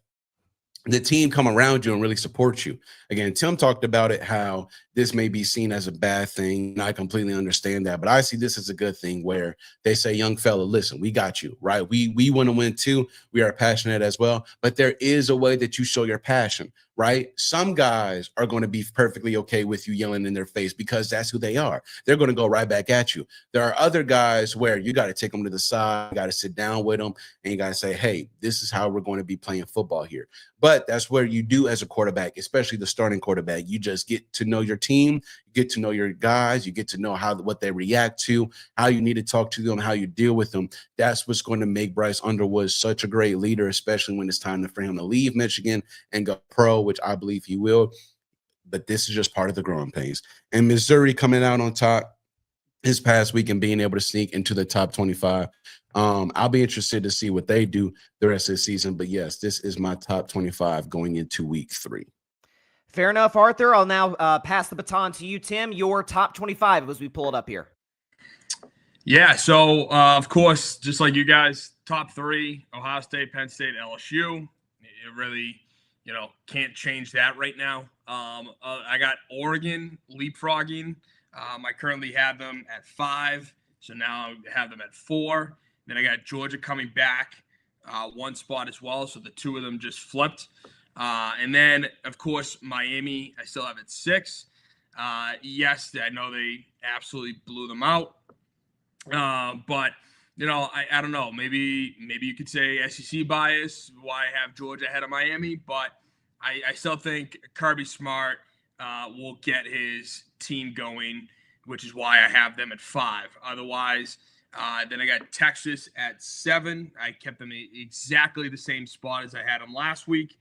the team come around you and really support you. Again, Tim talked about it, how this may be seen as a bad thing. And I completely understand that, but I see this as a good thing where they say, young fella, listen, we got you, right? We want to win too. We are passionate as well, but there is a way that you show your passion, right? Some guys are going to be perfectly okay with you yelling in their face because that's who they are. They're going to go right back at you. There are other guys where you got to take them to the side, you got to sit down with them, and you got to say, hey, this is how we're going to be playing football here. But that's where you do as a quarterback, especially the starting quarterback. You just get to know your team, you get to know your guys, you get to know what they react to, how you need to talk to them, how you deal with them. That's what's going to make Bryce Underwood such a great leader, especially when it's time for him to leave Michigan and go pro, which I believe he will. But this is just part of the growing pains. And Missouri coming out on top this past week and being able to sneak into the top 25. I'll be interested to see what they do the rest of the season. But yes, this is my top 25 going into week 3. Fair enough, Arthur. I'll now pass the baton to you, Tim. Your top 25 as we pull it up here. Yeah, so of course, just like you guys, top 3, Ohio State, Penn State, LSU. It really, can't change that right now. I got Oregon leapfrogging. I currently have them at 5, so now I have them at 4. Then I got Georgia coming back 1 spot as well, so the 2 of them just flipped. And then, of course, Miami, I still have at 6. Yes, I know they absolutely blew them out. But, I don't know. Maybe you could say SEC bias, why I have Georgia ahead of Miami. But I still think Kirby Smart will get his team going, which is why I have them at 5. Otherwise, then I got Texas at 7. I kept them exactly the same spot as I had them last week.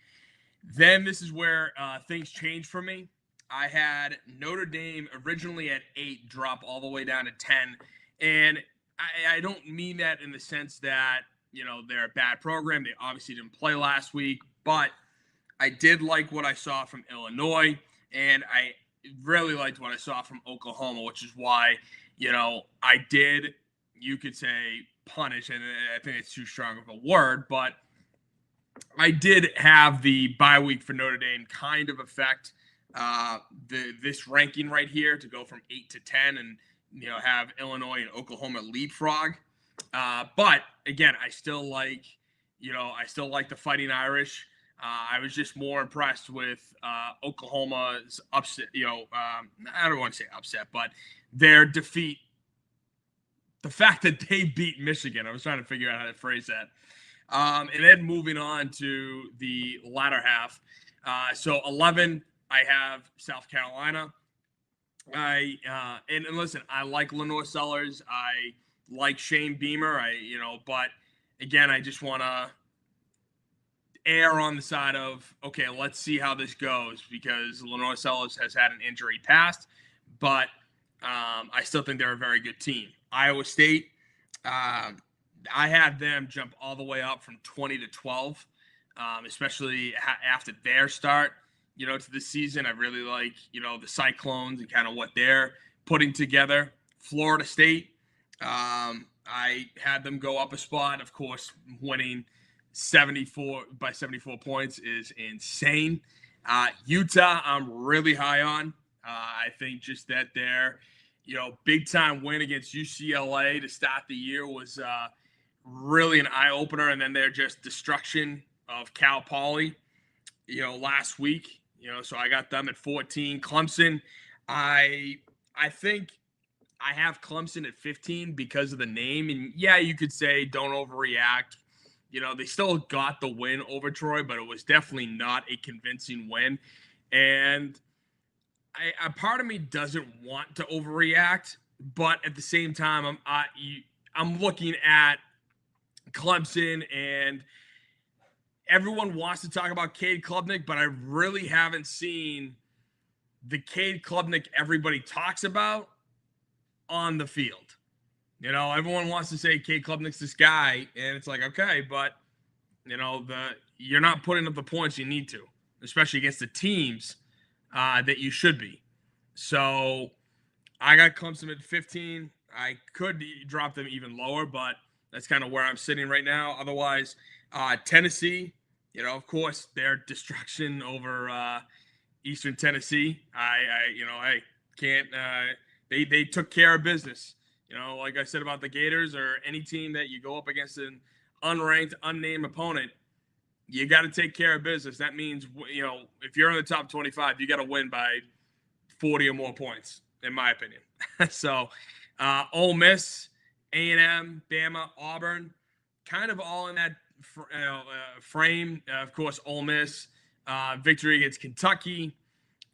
Then this is where things changed for me. I had Notre Dame originally at 8, drop all the way down to 10. And I don't mean that in the sense that, they're a bad program. They obviously didn't play last week. But I did like what I saw from Illinois. And I really liked what I saw from Oklahoma, which is why, I did, you could say, punish. And I think it's too strong of a word. But I did have the bye week for Notre Dame kind of affect this ranking right here to go from 8 to 10. And have Illinois and Oklahoma leapfrog. But again, I still like the Fighting Irish. I was just more impressed with Oklahoma's upset. I don't want to say upset, but their defeat. The fact that they beat Michigan. I was trying to figure out how to phrase that. And then moving on to the latter half. So 11, I have South Carolina. And listen, I like Lenore Sellers. I like Shane Beamer. But again, I just want to err on the side of, okay, let's see how this goes, because Lenore Sellers has had an injury past, but I still think they're a very good team. Iowa State, I had them jump all the way up from 20 to 12, especially after their start, to the season. I really like, the Cyclones and kind of what they're putting together. Florida State, I had them go up a spot. Of course, winning 74 points is insane. Utah, I'm really high on. I think just that their, big time win against UCLA to start the year was really an eye opener, and then their just destruction of Cal Poly, last week. So I got them at 14. Clemson, I think I have Clemson at 15 because of the name, and yeah, you could say don't overreact. They still got the win over Troy, but it was definitely not a convincing win. And a part of me doesn't want to overreact, but at the same time, I'm looking at Clemson, and everyone wants to talk about Cade Klubnik, but I really haven't seen the Cade Klubnik everybody talks about on the field. Everyone wants to say Cade Klubnik's this guy, and it's like, okay, but you're not putting up the points you need to, especially against the teams that you should be. So I got Clemson at 15. I could drop them even lower, but that's kind of where I'm sitting right now. Otherwise, Tennessee, of course, their destruction over Eastern Tennessee. I can't. They took care of business. Like I said about the Gators or any team that you go up against an unranked, unnamed opponent, you got to take care of business. That means, if you're in the top 25, you got to win by 40 or more points, in my opinion. So, Ole Miss, A&M, Bama, Auburn, kind of all in that frame. Of course, Ole Miss, victory against Kentucky.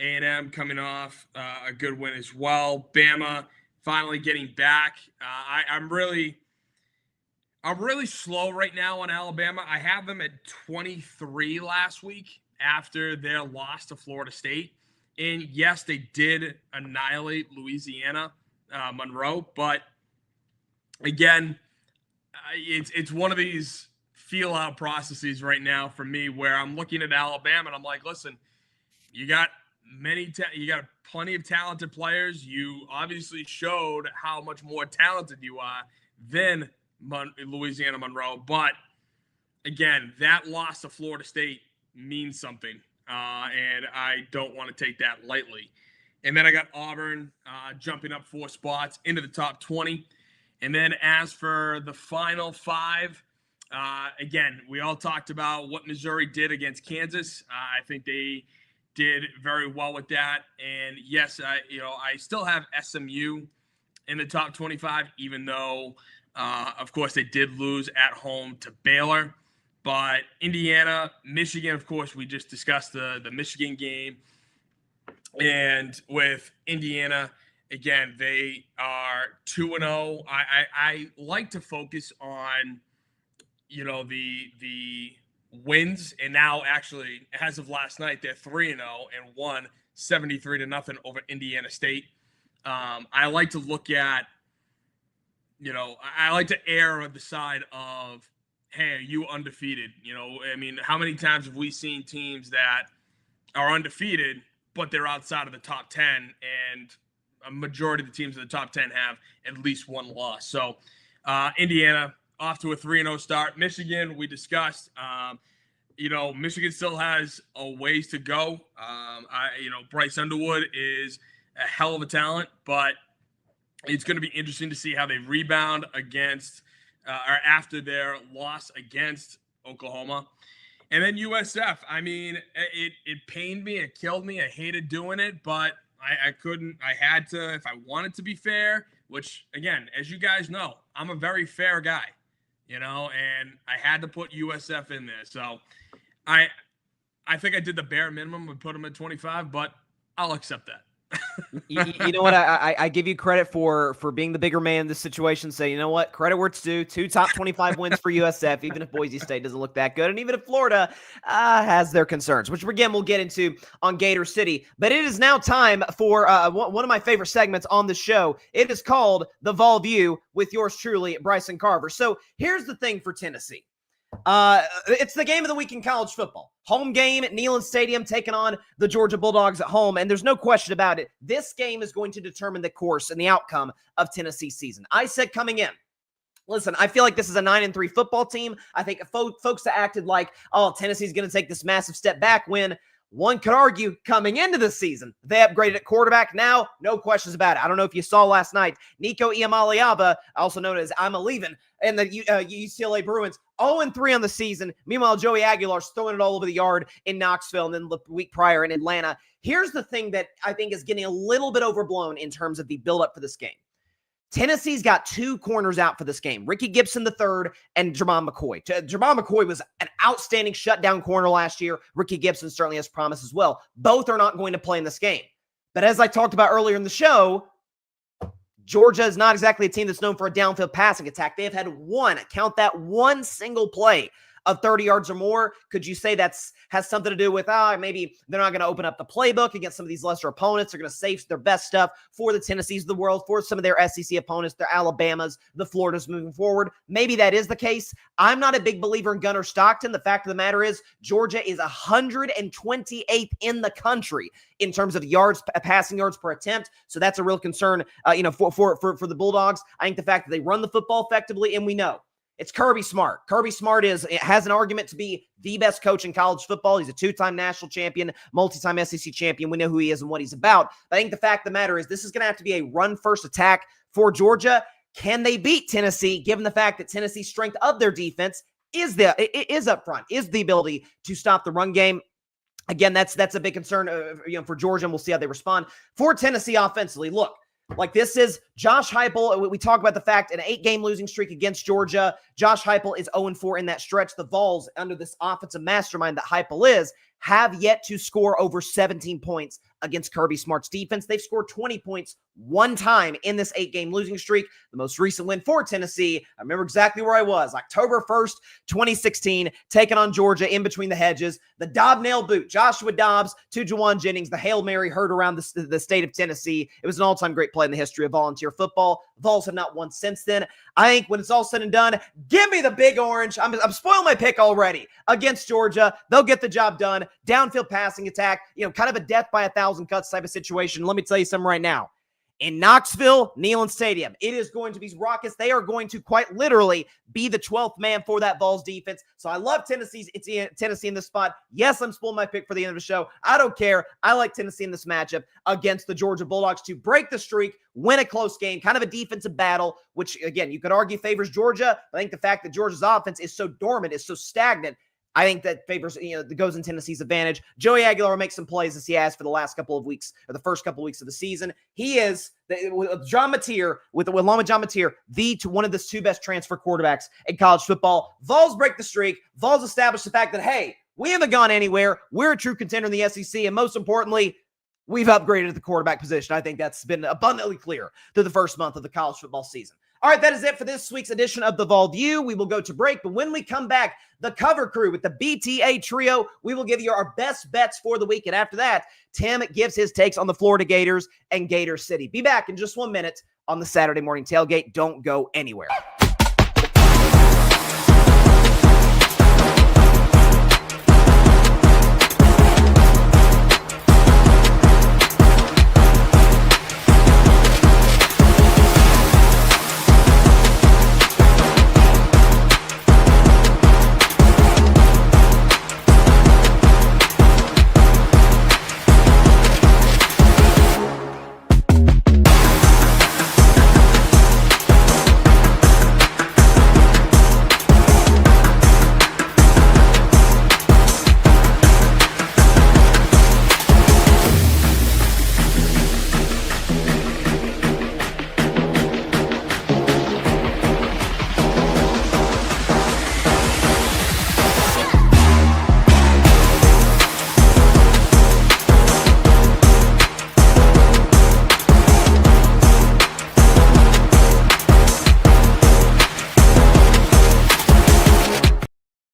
A&M coming off a good win as well. Bama finally getting back. I'm really slow right now on Alabama. I have them at 23 last week after their loss to Florida State. And yes, they did annihilate Louisiana Monroe, but again, it's one of these feel out processes right now for me where I'm looking at Alabama and I'm like, listen, you got plenty of talented players. You obviously showed how much more talented you are than Louisiana Monroe. But again, that loss to Florida State means something. And I don't want to take that lightly. And then I got Auburn jumping up 4 spots into the top 20. And then as for the final 5, again, we all talked about what Missouri did against Kansas. I think they did very well with that. And yes, I still have SMU in the top 25, even though, of course, they did lose at home to Baylor. But Indiana, Michigan, of course, we just discussed the Michigan game. And with Indiana, again, they are 2-0. I like to focus on, the wins. And now, actually, as of last night, they're 3-0 and won 73-0 over Indiana State. I like to look at, I like to err on the side of, hey, are you undefeated? How many times have we seen teams that are undefeated, but they're outside of the top 10, and a majority of the teams in the top 10 have at least one loss. So Indiana off to a 3-0 start. Michigan, we discussed, Michigan still has a ways to go. Bryce Underwood is a hell of a talent, but It's going to be interesting to see how they rebound against or after their loss against Oklahoma. And then USF. I mean, it pained me. It killed me. I hated doing it, but I couldn't. I had to if I wanted to be fair, which, again, as you guys know, I'm a very fair guy, and I had to put USF in there. So I think I did the bare minimum and put them at 25, but I'll accept that. You know what? I give you credit for being the bigger man in this situation. Say, you know what? Credit where it's due. 2 top 25 wins for USF, even if Boise State doesn't look that good, and even if Florida has their concerns, which again we'll get into on Gator City. But it is now time for one of my favorite segments on the show. It is called The Vol View with yours truly, Bryson Carver. So here's the thing for Tennessee. It's the game of the week in college football. Home game at Neyland Stadium, taking on the Georgia Bulldogs at home. And there's no question about it. This game is going to determine the course and the outcome of Tennessee's season. I said coming in, listen, I feel like this is a 9-3 football team. I think folks that acted like, oh, Tennessee's going to take this massive step back when one could argue coming into the season, they upgraded at quarterback. Now, no questions about it. I don't know if you saw last night, Nico Iamaleava, also known as I'm a-leaving, and the UCLA Bruins, 0-3 on the season. Meanwhile, Joey Aguilar's throwing it all over the yard in Knoxville and then the week prior in Atlanta. Here's the thing that I think is getting a little bit overblown in terms of the buildup for this game. Tennessee's got 2 corners out for this game, Ricky Gibson III and Jermon McCoy. Jermon McCoy was an outstanding shutdown corner last year. Ricky Gibson certainly has promise as well. Both are not going to play in this game. But as I talked about earlier in the show, Georgia is not exactly a team that's known for a downfield passing attack. They have had one single play of 30 yards or more. Could you say has something to do with, maybe they're not going to open up the playbook against some of these lesser opponents? They're going to save their best stuff for the Tennessees of the world, for some of their SEC opponents, their Alabamas, the Floridas moving forward. Maybe that is the case. I'm not a big believer in Gunnar Stockton. The fact of the matter is Georgia is 128th in the country in terms of passing yards per attempt. So that's a real concern, for the Bulldogs. I think the fact that they run the football effectively, and we know it's Kirby Smart. Kirby Smart has an argument to be the best coach in college football. He's a 2-time national champion, multi-time SEC champion. We know who he is and what he's about. But I think the fact of the matter is this is going to have to be a run-first attack for Georgia. Can they beat Tennessee, given the fact that Tennessee's strength of their defense is up front, is the ability to stop the run game? Again, that's a big concern for Georgia, and we'll see how they respond. For Tennessee offensively, look, like this is Josh Heupel. We talk about the fact an 8-game losing streak against Georgia. Josh Heupel is 0-4 in that stretch. The Vols, under this offensive mastermind that Heupel is, have yet to score over 17 points against Kirby Smart's defense. They've scored 20 points one time in this 8-game losing streak. The most recent win for Tennessee, I remember exactly where I was, October 1st, 2016, taking on Georgia in between the hedges. The Dobb nail boot, Joshua Dobbs to Juwan Jennings, the Hail Mary heard around the state of Tennessee. It was an all-time great play in the history of volunteer football. Vols have not won since then. I think when it's all said and done, give me the Big Orange. I'm spoiling my pick already against Georgia. They'll get the job done. Downfield passing attack, kind of a death by 1,000 cuts type of situation. Let me tell you something right now. In Knoxville, Neyland Stadium, it is going to be raucous. They are going to quite literally be the 12th man for that Vols defense. So I love Tennessee in this spot. Yes, I'm spoiling my pick for the end of the show. I don't care. I like Tennessee in this matchup against the Georgia Bulldogs to break the streak, win a close game, kind of a defensive battle, which, again, you could argue favors Georgia. I think the fact that Georgia's offense is so dormant, is so stagnant, I think that favors, that goes in Tennessee's advantage. Joey Aguilar makes some plays as he has for the last couple of weeks, or the first couple of weeks of the season. He is, with John Mateer, along with John Mateer, one of the 2 best transfer quarterbacks in college football. Vols break the streak. Vols establish the fact that, hey, we haven't gone anywhere. We're a true contender in the SEC, and most importantly, we've upgraded at the quarterback position. I think that's been abundantly clear through the first month of the college football season. All right, that is it for this week's edition of the Vol View. We will go to break, but when we come back, the cover crew with the BTA Trio, we will give you our best bets for the week. And after that, Tim gives his takes on the Florida Gators and Gator City. Be back in just 1 minute on the Saturday Morning Tailgate. Don't go anywhere.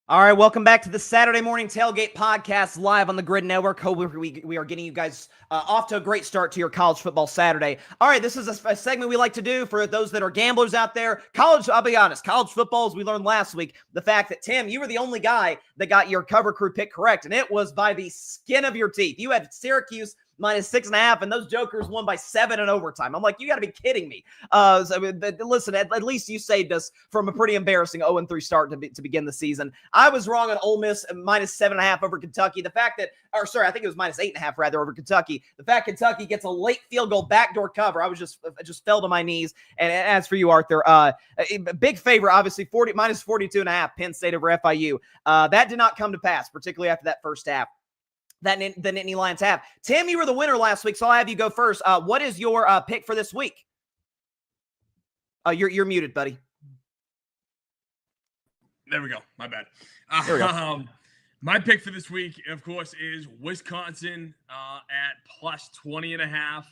All right, welcome back to the Saturday Morning Tailgate podcast live on the Grid Network. Hope we are getting you guys off to a great start to your college football Saturday. All right, this is a segment we like to do for those that are gamblers out there. I'll be honest, college football, as we learned last week, the fact that, Tim, you were the only guy that got your cover crew pick correct, and it was by the skin of your teeth. You had Syracuse -6.5, and those jokers won by 7 in overtime. I'm like, you got to be kidding me. Listen, at least you saved us from a pretty embarrassing 0-3 start to begin the season. I was wrong on Ole Miss -7.5 over Kentucky. The fact that, I think it was -8.5 rather over Kentucky. The fact Kentucky gets a late field goal backdoor cover, I just fell to my knees. And as for you, Arthur, big favorite, obviously, -42.5 Penn State over FIU. That did not come to pass, particularly after that first half that the Nittany Lions have. Tim, you were the winner last week, so I'll have you go first. What is your pick for this week? You're muted, buddy. There we go. My bad. There we go. My pick for this week, of course, is Wisconsin at +20.5.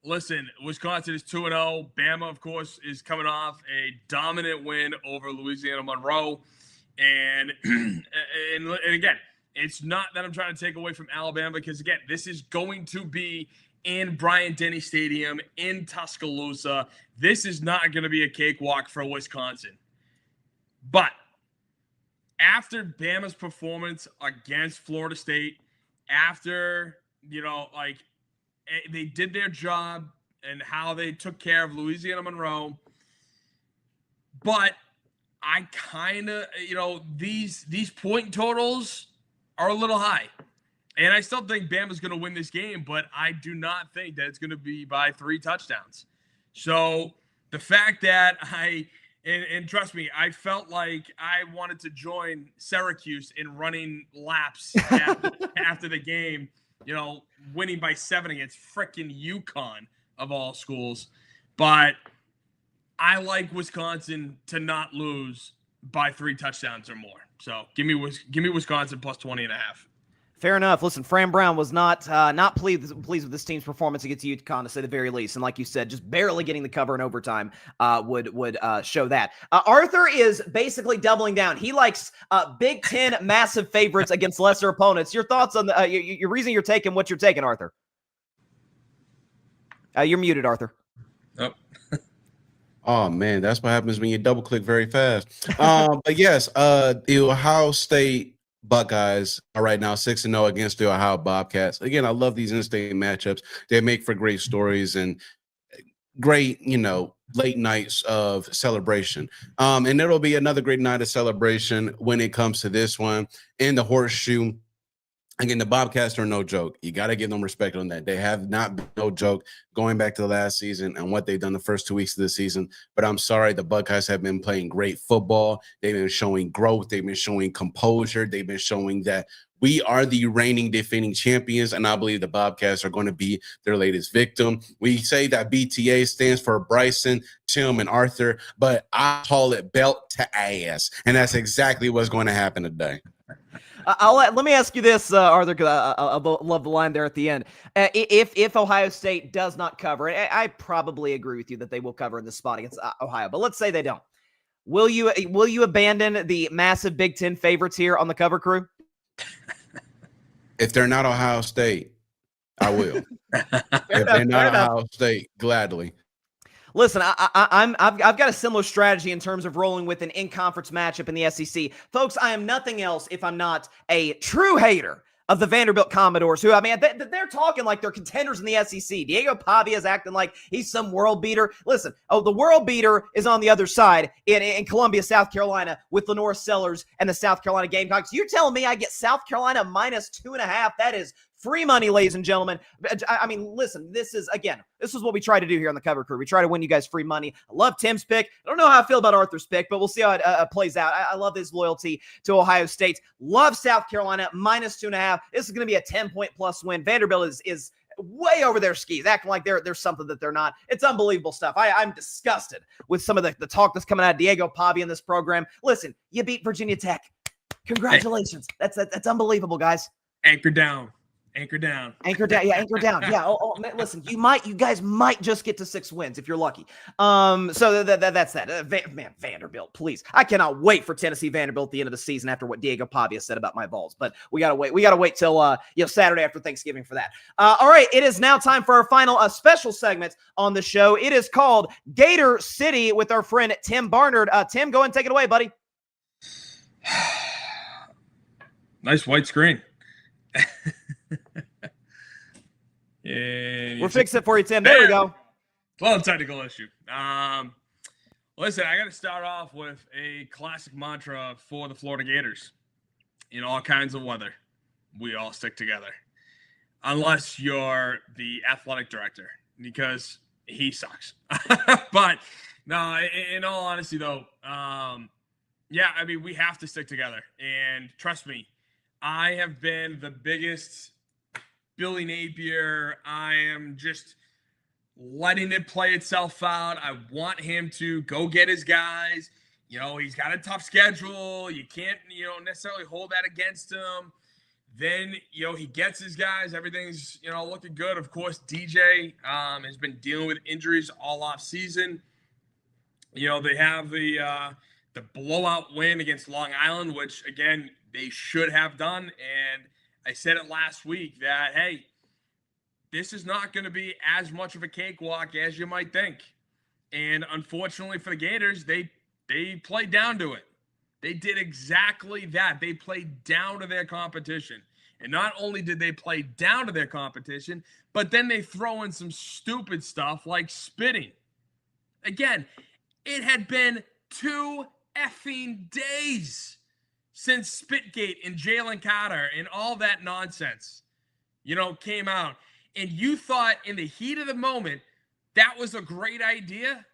Listen, Wisconsin is 2-0. Bama, of course, is coming off a dominant win over Louisiana Monroe. And again, it's not that I'm trying to take away from Alabama because, again, this is going to be in Bryant-Denny Stadium in Tuscaloosa. This is not going to be a cakewalk for Wisconsin. But after Bama's performance against Florida State, after, they did their job and how they took care of Louisiana Monroe, but I kind of, these point totals are a little high. And I still think Bama's going to win this game, but I do not think that it's going to be by 3 touchdowns. So the fact that and trust me, I felt like I wanted to join Syracuse in running laps after the game, winning by 7 against frickin' UConn of all schools. But I like Wisconsin to not lose by 3 touchdowns or more. So give me Wisconsin +20.5. Fair enough. Listen, Fran Brown was not pleased with this team's performance against UConn, to say the very least. And like you said, just barely getting the cover in overtime would show that. Arthur is basically doubling down. He likes Big Ten massive favorites against lesser opponents. Your thoughts on your reason you're taking what you're taking, Arthur? You're muted, Arthur. Oh. Oh man, that's what happens when you double click very fast. But yes, the Ohio State Buckeyes are right now 6-0 against the Ohio Bobcats. Again, I love these in-state matchups. They make for great stories and great, late nights of celebration. And it'll be another great night of celebration when it comes to this one in the Horseshoe. Again, the Bobcats are no joke. You got to give them respect on that. They have not been no joke going back to the last season and what they've done the first 2 weeks of the season. But I'm sorry, the Buckeyes have been playing great football. They've been showing growth. They've been showing composure. They've been showing that we are the reigning defending champions, and I believe the Bobcats are going to be their latest victim. We say that BTA stands for Bryson, Tim, and Arthur, but I call it belt to ass, and that's exactly what's going to happen today. Let me ask you this, Arthur, because I love the line there at the end. If Ohio State does not cover, and I probably agree with you that they will cover in this spot against Ohio, but let's say they don't. Will you abandon the massive Big Ten favorites here on the cover crew? If they're not Ohio State, I will. If they're not Ohio State, gladly. Listen, I've got a similar strategy in terms of rolling with an in-conference matchup in the SEC. Folks, I am nothing else if I'm not a true hater of the Vanderbilt Commodores, who, they're talking like they're contenders in the SEC. Diego Pavia is acting like he's some world beater. Listen, the world beater is on the other side in Columbia, South Carolina, with Lenore Sellers and the South Carolina Gamecocks. You're telling me I get South Carolina -2.5? That is free money, ladies and gentlemen. Listen, this is what we try to do here on the cover crew. We try to win you guys free money. I love Tim's pick. I don't know how I feel about Arthur's pick, but we'll see how it plays out. I love his loyalty to Ohio State. Love South Carolina -2.5. This is going to be a 10-point plus win. Vanderbilt is way over their skis, acting like they're something that they're not. It's unbelievable stuff. I'm disgusted with some of the talk that's coming out of Diego Pavia in this program. Listen, you beat Virginia Tech. Congratulations. That's unbelievable, guys. Anchor down. Anchor down. Anchor down. Yeah, anchor down. Yeah. Man, listen, you guys might just get to 6 wins if you're lucky. So that's that. Vanderbilt, please. I cannot wait for Tennessee Vanderbilt at the end of the season after what Diego Pavia said about my Vols. But we gotta wait. We gotta wait till Saturday after Thanksgiving for that. All right, it is now time for our final special segment on the show. It is called Gator City with our friend Tim Barnard. Tim, go ahead and take it away, buddy. Nice white screen. Yeah, we'll fix it for you, Tim. There we go. Well, technical issue. Listen, I got to start off with a classic mantra for the Florida Gators. In all kinds of weather, we all stick together. Unless you're the athletic director, because he sucks. But no, in all honesty, though, yeah, I mean, we have to stick together. And trust me, I have been the biggest Billy Napier. I am just letting it play itself out. I want him to go get his guys. He's got a tough schedule. You can't, necessarily hold that against him. Then, he gets his guys. Everything's, looking good. Of course, DJ has been dealing with injuries all off season. They have the blowout win against Long Island, which, again, they should have done. And I said it last week that, hey, this is not going to be as much of a cakewalk as you might think. And unfortunately for the Gators, they played down to it. They did exactly that. They played down to their competition. And not only did they play down to their competition, but then they throw in some stupid stuff like spitting. Again, it had been 2 effing days since Spitgate and Jalen Carter and all that nonsense, came out. And you thought in the heat of the moment, that was a great idea?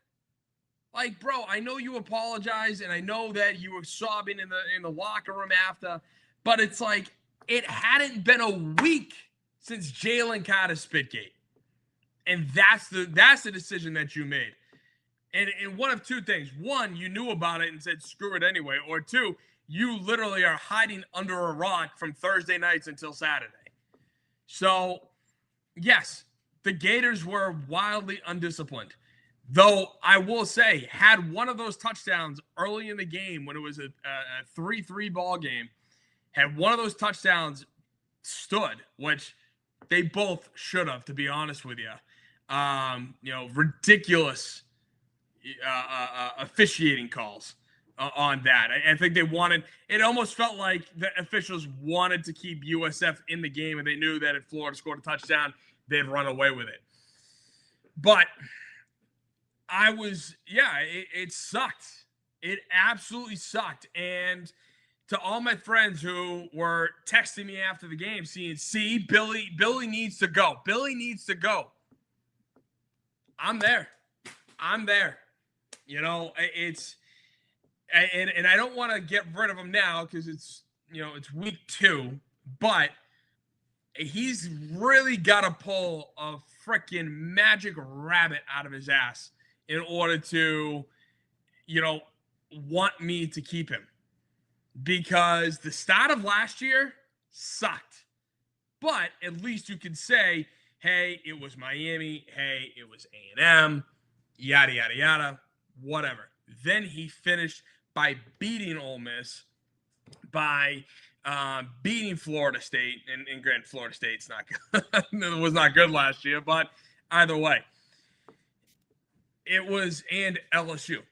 Like, bro, I know you apologized, and I know that you were sobbing in the locker room after, but it's like it hadn't been a week since Jalen Carter Spitgate. And that's the decision that you made. And one of two things. One, you knew about it and said, screw it anyway. Or two, you literally are hiding under a rock from Thursday nights until Saturday. So, yes, the Gators were wildly undisciplined. Though I will say, had one of those touchdowns early in the game when it was a 3-3 ball game, had one of those touchdowns stood, which they both should have, to be honest with you. Ridiculous officiating calls on that. I think they wanted, it almost felt like the officials wanted to keep USF in the game, and they knew that if Florida scored a touchdown, they'd run away with it. But it sucked. It absolutely sucked. And to all my friends who were texting me after the game, see, Billy needs to go. Billy needs to go. I'm there. It's, and I don't want to get rid of him now because it's week 2, but he's really got to pull a freaking magic rabbit out of his ass in order to, want me to keep him. Because the start of last year sucked. But at least you could say, hey, it was Miami. Hey, it was A&M. Yada, yada, yada. Whatever. Then he finished by beating Ole Miss, by beating Florida State. And granted, Florida State's not good. It was not good last year. But either way, it was, and LSU.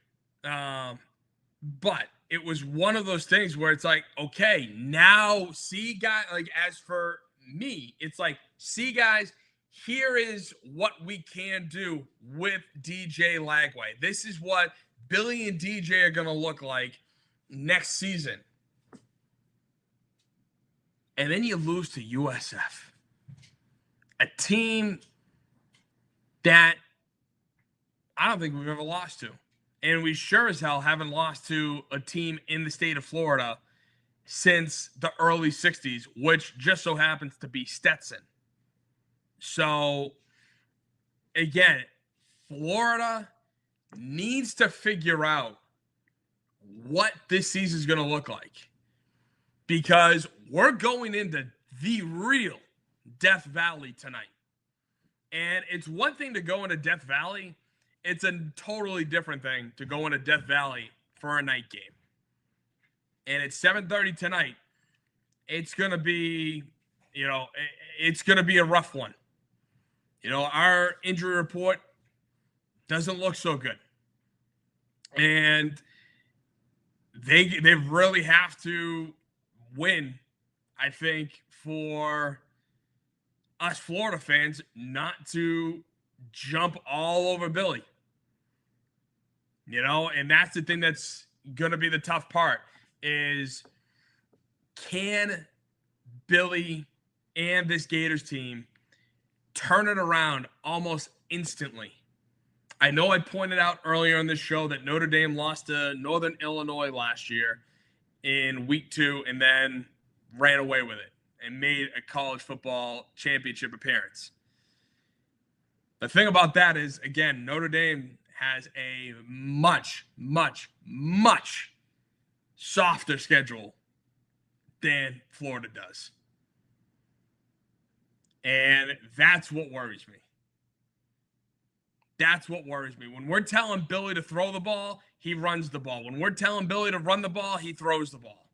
But it was one of those things where it's like, okay, now see, guys, like, as for me, it's like, see, guys, here is what we can do with DJ Lagway. This is what Billy and DJ are going to look like next season. And then you lose to USF, a team that I don't think we've ever lost to. And we sure as hell haven't lost to a team in the state of Florida since the early 60s, which just so happens to be Stetson. So, again, Florida needs to figure out what this season is going to look like. Because we're going into the real Death Valley tonight. And it's one thing to go into Death Valley. It's a totally different thing to go into Death Valley for a night game. And it's 7:30 tonight. It's going to be, it's going to be a rough one. Our injury report doesn't look so good. And they really have to win, I think, for us Florida fans not to jump all over Billy. And that's the thing that's going to be the tough part is, can Billy and this Gators team turn it around almost instantly? I know I pointed out earlier in this show that Notre Dame lost to Northern Illinois last year in week 2 and then ran away with it and made a college football championship appearance. The thing about that is, again, Notre Dame has a much, much, much softer schedule than Florida does. And that's what worries me. That's what worries me. When we're telling Billy to throw the ball, he runs the ball. When we're telling Billy to run the ball, he throws the ball.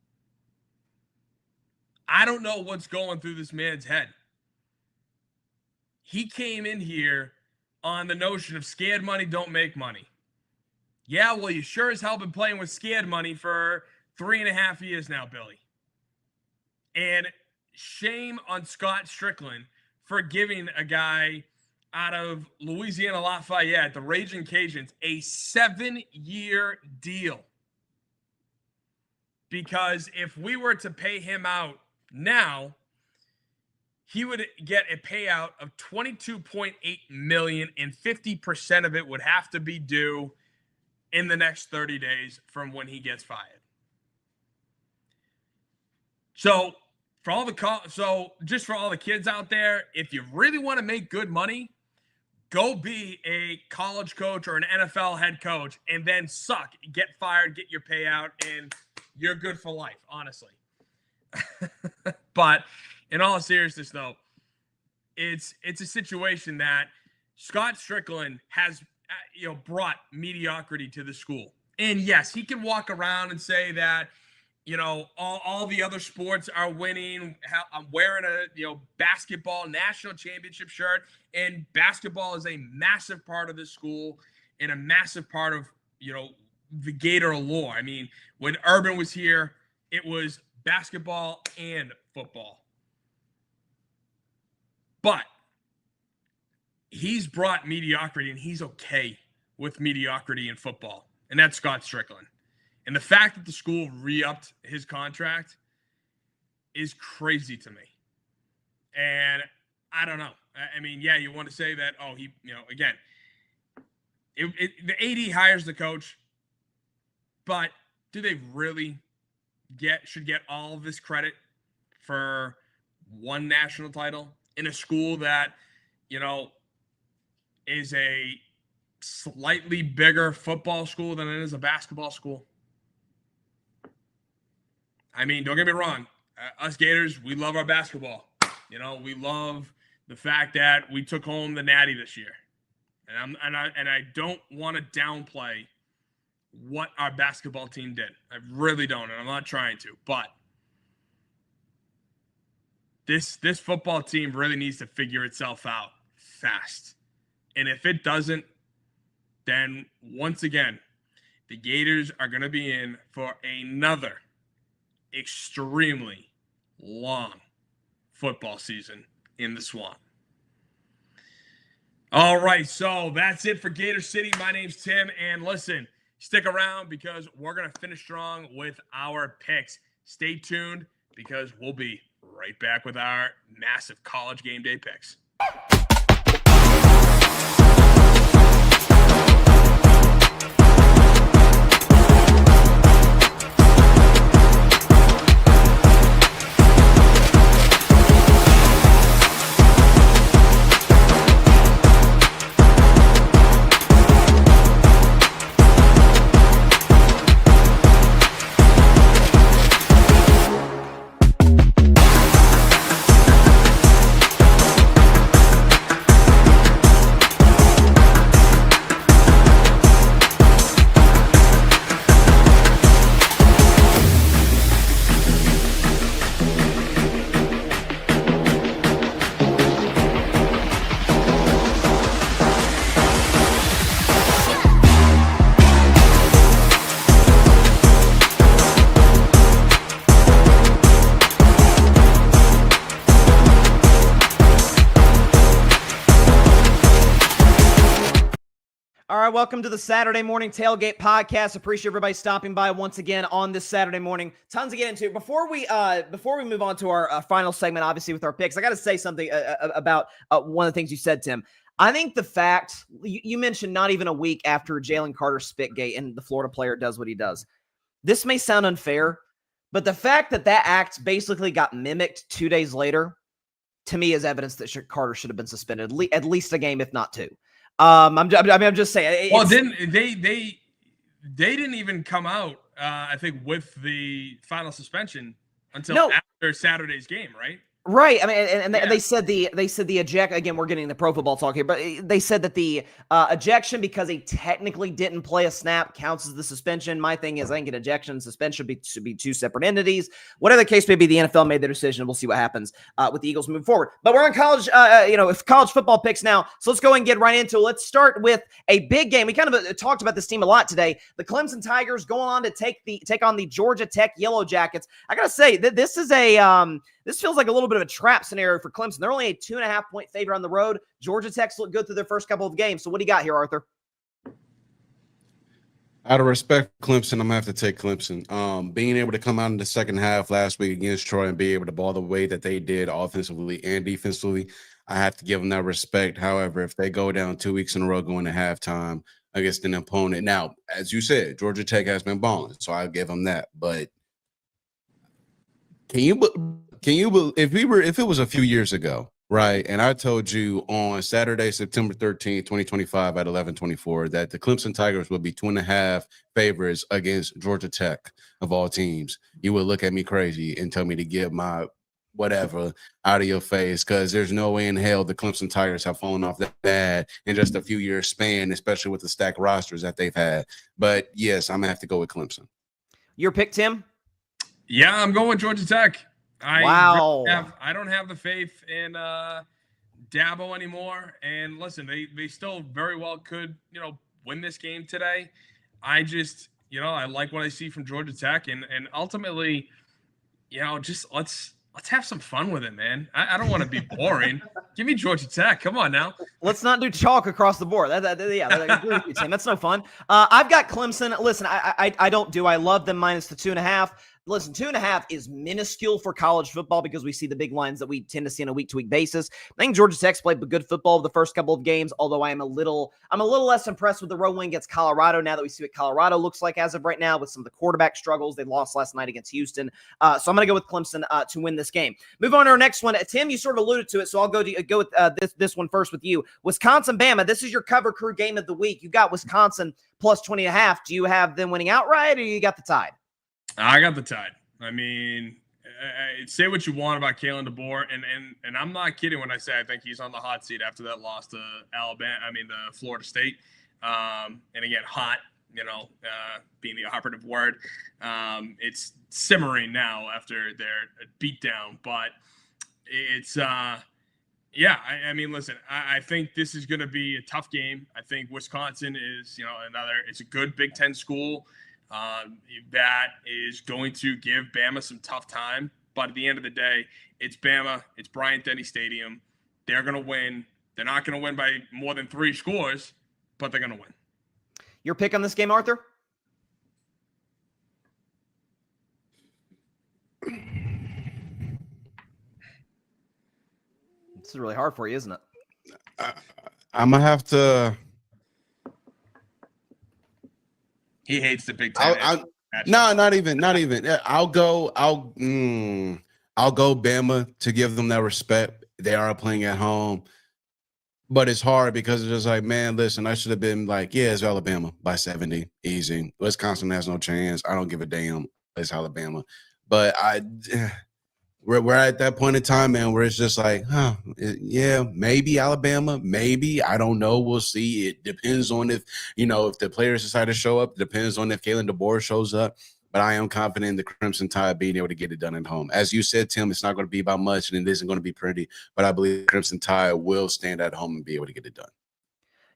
I don't know what's going through this man's head. He came in here on the notion of scared money don't make money. Yeah, well, you sure as hell been playing with scared money for 3.5 years now, Billy. And shame on Scott Strickland for giving a guy out of Louisiana Lafayette, the Raging Cajuns, a 7-year deal. Because if we were to pay him out now, he would get a payout of $22.8 million, and 50% of it would have to be due in the next 30 days from when he gets fired. So just for all the kids out there, if you really want to make good money, go be a college coach or an NFL head coach and then suck, get fired, get your payout, and you're good for life, honestly. But in all seriousness, though, it's a situation that Scott Strickland has brought mediocrity to the school. And yes, he can walk around and say that, all the other sports are winning. I'm wearing a basketball national championship shirt, and basketball is a massive part of this school and a massive part of the Gator lore. I mean, when Urban was here, it was basketball and football. But he's brought mediocrity, and he's okay with mediocrity in football, and that's Scott Strickland. And the fact that the school re-upped his contract is crazy to me. And I don't know. I mean, yeah, you want to say that, again, the AD hires the coach, but do they really should get all of this credit for one national title in a school that, is a slightly bigger football school than it is a basketball school? I mean, don't get me wrong. Us Gators, we love our basketball. We love the fact that we took home the Natty this year. And I don't want to downplay what our basketball team did. I really don't, and I'm not trying to. But this football team really needs to figure itself out fast. And if it doesn't, then once again, the Gators are going to be in for another extremely long football season in the Swamp. All right, so that's it for Gator City. My name's Tim, and listen, stick around because we're going to finish strong with our picks. Stay tuned because we'll be right back with our massive college game day picks. right, welcome to the Saturday Morning Tailgate podcast. Appreciate everybody stopping by once again on this Saturday morning. Tons to get into. Before we move on to our final segment, obviously with our picks, I got to say something about one of the things you said, Tim. I think the fact you mentioned not even a week after Jalen Carter's Spitgate and the Florida player does what he does. This may sound unfair, but the fact that act basically got mimicked 2 days later, to me, is evidence that Carter should have been suspended at least a game, if not two. I'm just saying. Well, they didn't even come out, I think, with the final suspension until after Saturday's game, right? Right. I mean, and they said the eject, again, we're getting the pro football talk here, but they said that the ejection, because he technically didn't play a snap, counts as the suspension. My thing is, I think an ejection and suspension should be two separate entities. Whatever the case may be, the NFL made their decision. We'll see what happens with the Eagles moving forward. But we're on college, college football picks now. So let's go and get right into it. Let's start with a big game. We kind of talked about this team a lot today. The Clemson Tigers going on to take on the Georgia Tech Yellow Jackets. I got to say that this is this feels like a little bit of a trap scenario for Clemson. They're only a 2.5-point favorite on the road. Georgia Tech's look good through their first couple of games. So what do you got here, Arthur? Out of respect for Clemson, I'm going to have to take Clemson. Being able to come out in the second half last week against Troy and be able to ball the way that they did offensively and defensively, I have to give them that respect. However, if they go down 2 weeks in a row going to halftime against an opponent, now, as you said, Georgia Tech has been balling, so I'll give them that. But if it was a few years ago, right, and I told you on Saturday, September 13th, 2025 at 11:24 that the Clemson Tigers would be 2.5 favorites against Georgia Tech of all teams, you would look at me crazy and tell me to get my whatever out of your face, because there's no way in hell the Clemson Tigers have fallen off that bad in just a few years span, especially with the stacked rosters that they've had. But yes, I'm going to have to go with Clemson. Your pick, Tim? Yeah, I'm going with Georgia Tech. Wow. I don't have the faith in Dabo anymore. And listen, they still very well could, win this game today. I just, I like what I see from Georgia Tech, and ultimately, just let's have some fun with it, man. I don't want to be boring. Give me Georgia Tech. Come on now. Let's not do chalk across the board. I agree with you, Tim. That's no fun. I've got Clemson. Listen, I love them minus the 2.5. Listen, 2.5 is minuscule for college football because we see the big lines that we tend to see on a week-to-week basis. I think Georgia Tech's played good football the first couple of games, although I'm a little less impressed with the road win against Colorado now that we see what Colorado looks like as of right now with some of the quarterback struggles. They lost last night against Houston. So I'm going to go with Clemson to win this game. Move on to our next one. Tim, you sort of alluded to it, so I'll go with this one first with you. Wisconsin-Bama, this is your cover crew game of the week. You got Wisconsin plus 20.5. Do you have them winning outright, or you got the Tide? I got the Tide. I mean, say what you want about Kalen DeBoer, and I'm not kidding when I say I think he's on the hot seat after that loss to the Florida State. And again, hot, being the operative word. It's simmering now after their beatdown, but it's I mean, listen, I think this is going to be a tough game. I think Wisconsin is, it's a good Big Ten school. That is going to give Bama some tough time. But at the end of the day, it's Bama. It's Bryant-Denny Stadium. They're going to win. They're not going to win by more than 3 scores, but they're going to win. Your pick on this game, Arthur? This is really hard for you, isn't it? I'm going to have to... He hates the Big Ten. No, not even. I'll go Bama to give them that respect. They are playing at home, but it's hard because it's just like, man, listen, I should have been like, yeah, it's Alabama by 70, easy. Wisconsin has no chance. I don't give a damn. It's Alabama, but we're at that point in time, man, where it's just like, yeah, maybe Alabama, maybe, I don't know. We'll see. It depends on if the players decide to show up. It depends on if Kalen DeBoer shows up. But I am confident in the Crimson Tide being able to get it done at home. As you said, Tim, it's not going to be about much, and it isn't going to be pretty. But I believe Crimson Tide will stand at home and be able to get it done.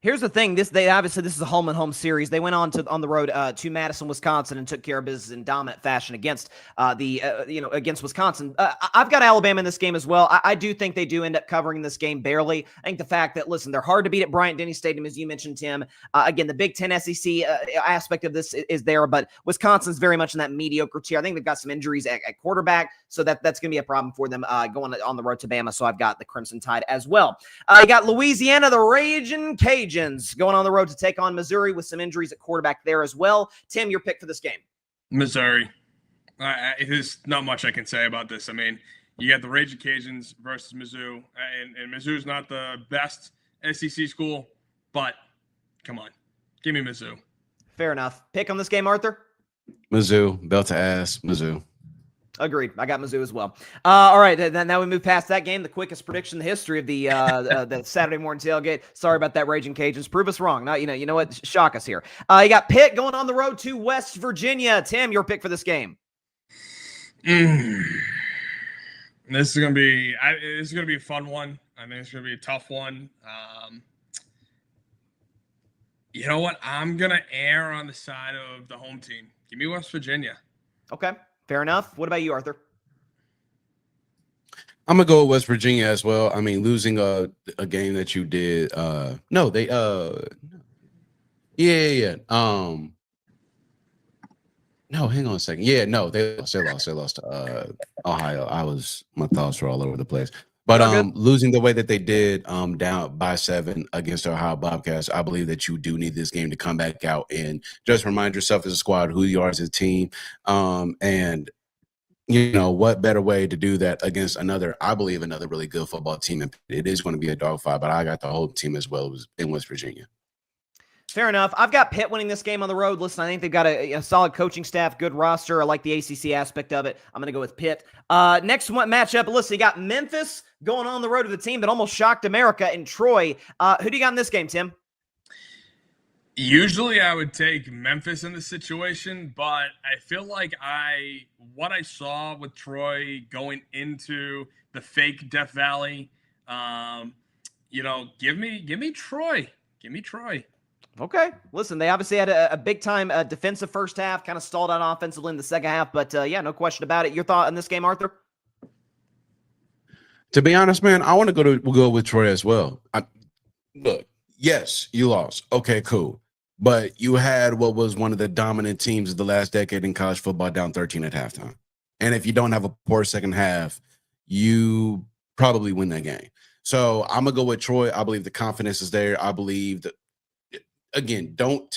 Here's the thing. This is a home and home series. They went on the road to Madison, Wisconsin, and took care of business in dominant fashion against against Wisconsin. I've got Alabama in this game as well. I do think they do end up covering this game barely. I think the fact that they're hard to beat at Bryant-Denny Stadium, as you mentioned, Tim. Again, the Big Ten SEC aspect of this is there, but Wisconsin's very much in that mediocre tier. I think they've got some injuries at quarterback, so that's going to be a problem for them going on the road to Bama. So I've got the Crimson Tide as well. You got Louisiana, the Ragin' Cajuns, going on the road to take on Missouri with some injuries at quarterback there as well. Tim, your pick for this game? Missouri. There's not much I can say about this. I mean, you got the Ragin' Cajuns versus Mizzou, and Mizzou's not the best SEC school, but come on, give me Mizzou. Fair enough. Pick on this game, Arthur? Mizzou, belt to ass, Mizzou. Agreed. I got Mizzou as well. All right, then now we move past that game. The quickest prediction in the history of the Saturday Morning Tailgate. Sorry about that, Raging Cajuns. Prove us wrong. Now, you know what? Shock us here. You got Pitt going on the road to West Virginia. Tim, your pick for this game? This is gonna be a fun one. I think it's gonna be a tough one. You know what? I'm gonna err on the side of the home team. Give me West Virginia. Okay. Fair enough. What about you, Arthur? I'm gonna go with West Virginia as well. I mean, losing a game that you did. No, they yeah. No, hang on a second. Yeah, no, they lost to Ohio. My thoughts were all over the place. But losing the way that they did down by 7 against the Ohio Bobcats, I believe that you do need this game to come back out and just remind yourself as a squad who you are as a team. And what better way to do that against another really good football team. And it is going to be a dogfight, but I got the whole team as well in West Virginia. Fair enough. I've got Pitt winning this game on the road. Listen, I think they've got a solid coaching staff, good roster. I like the ACC aspect of it. I'm going to go with Pitt. Next one matchup, listen, you got Memphis going on the road to the team that almost shocked America in Troy. Who do you got in this game, Tim? Usually I would take Memphis in this situation, but I feel like what I saw with Troy going into the fake Death Valley, give me Troy. Give me Troy. Okay. Listen, they obviously had a big-time defensive first half, kind of stalled out offensively in the second half, but yeah, no question about it. Your thought on this game, Arthur? To be honest, man, I want to go with Troy as well. Look, yes, you lost. Okay, cool. But you had what was one of the dominant teams of the last decade in college football down 13 at halftime. And if you don't have a poor second half, you probably win that game. So I'm going to go with Troy. I believe the confidence is there. I believe that, again, don't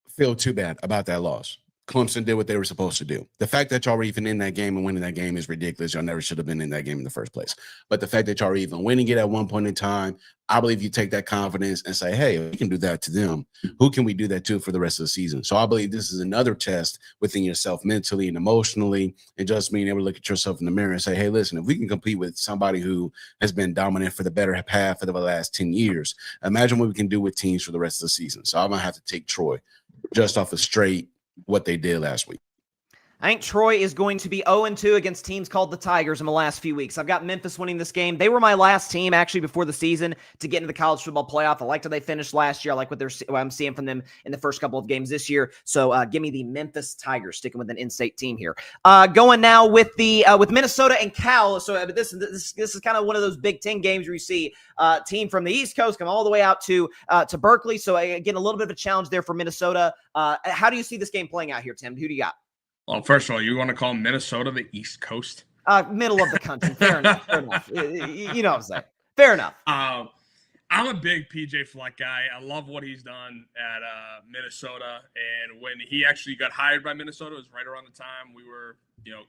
feel too bad about that loss. Clemson did what they were supposed to do. The fact that y'all were even in that game and winning that game is ridiculous. Y'all never should have been in that game in the first place. But the fact that y'all were even winning it at one point in time, I believe you take that confidence and say, hey, we can do that to them. Who can we do that to for the rest of the season? So I believe this is another test within yourself mentally and emotionally, and just being able to look at yourself in the mirror and say, hey, listen, if we can compete with somebody who has been dominant for the better half of the last 10 years, imagine what we can do with teams for the rest of the season. So I'm going to have to take Troy just off a straight what they did last week. I think Troy is going to be 0-2 against teams called the Tigers in the last few weeks. I've got Memphis winning this game. They were my last team, actually, before the season to get into the college football playoff. I liked how they finished last year. I like what I'm seeing from them in the first couple of games this year. So give me the Memphis Tigers, sticking with an in-state team here. Going now with Minnesota and Cal. So this is kind of one of those Big Ten games where you see team from the East Coast come all the way out to Berkeley. So again, a little bit of a challenge there for Minnesota. How do you see this game playing out here, Tim? Who do you got? Well, first of all, you want to call Minnesota the East Coast? Middle of the country. Fair enough. Fair enough. You know what I'm saying. Fair enough. I'm a big PJ Fleck guy. I love what he's done at Minnesota. And when he actually got hired by Minnesota, it was right around the time we were,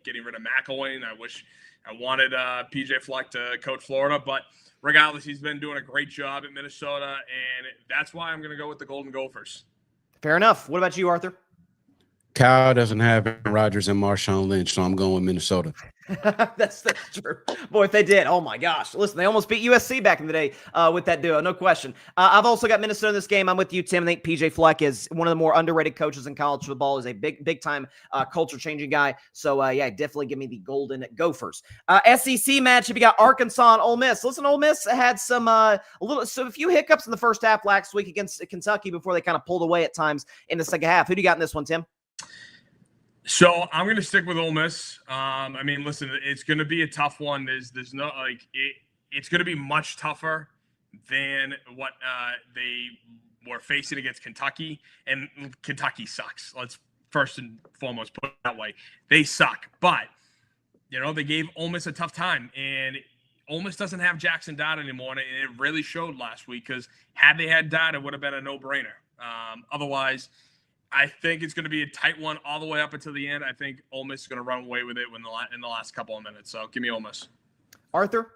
getting rid of McElwain. I wanted PJ Fleck to coach Florida. But regardless, he's been doing a great job at Minnesota. And that's why I'm going to go with the Golden Gophers. Fair enough. What about you, Arthur? Cal doesn't have Aaron Rodgers and Marshawn Lynch, so I'm going with Minnesota. That's true. Boy, if they did, oh my gosh. Listen, they almost beat USC back in the day with that duo, no question. I've also got Minnesota in this game. I'm with you, Tim. I think PJ Fleck is one of the more underrated coaches in college football, is a big time culture-changing guy. So, yeah, definitely give me the Golden Gophers. SEC matchup, you got Arkansas and Ole Miss. Listen, Ole Miss had a few hiccups in the first half last week against Kentucky before they kind of pulled away at times in the second half. Who do you got in this one, Tim? So I'm going to stick with Ole Miss. I mean, listen, it's going to be a tough one. There's no it's going to be much tougher than what they were facing against Kentucky, and Kentucky sucks. Let's first and foremost put it that way. They suck, but they gave Ole Miss a tough time, and Ole Miss doesn't have Jackson Dart anymore, and it really showed last week, because had they had Dart, it would have been a no-brainer. Otherwise, I think it's going to be a tight one all the way up until the end. I think Ole Miss is going to run away with it in the last couple of minutes. So give me Ole Miss. Arthur?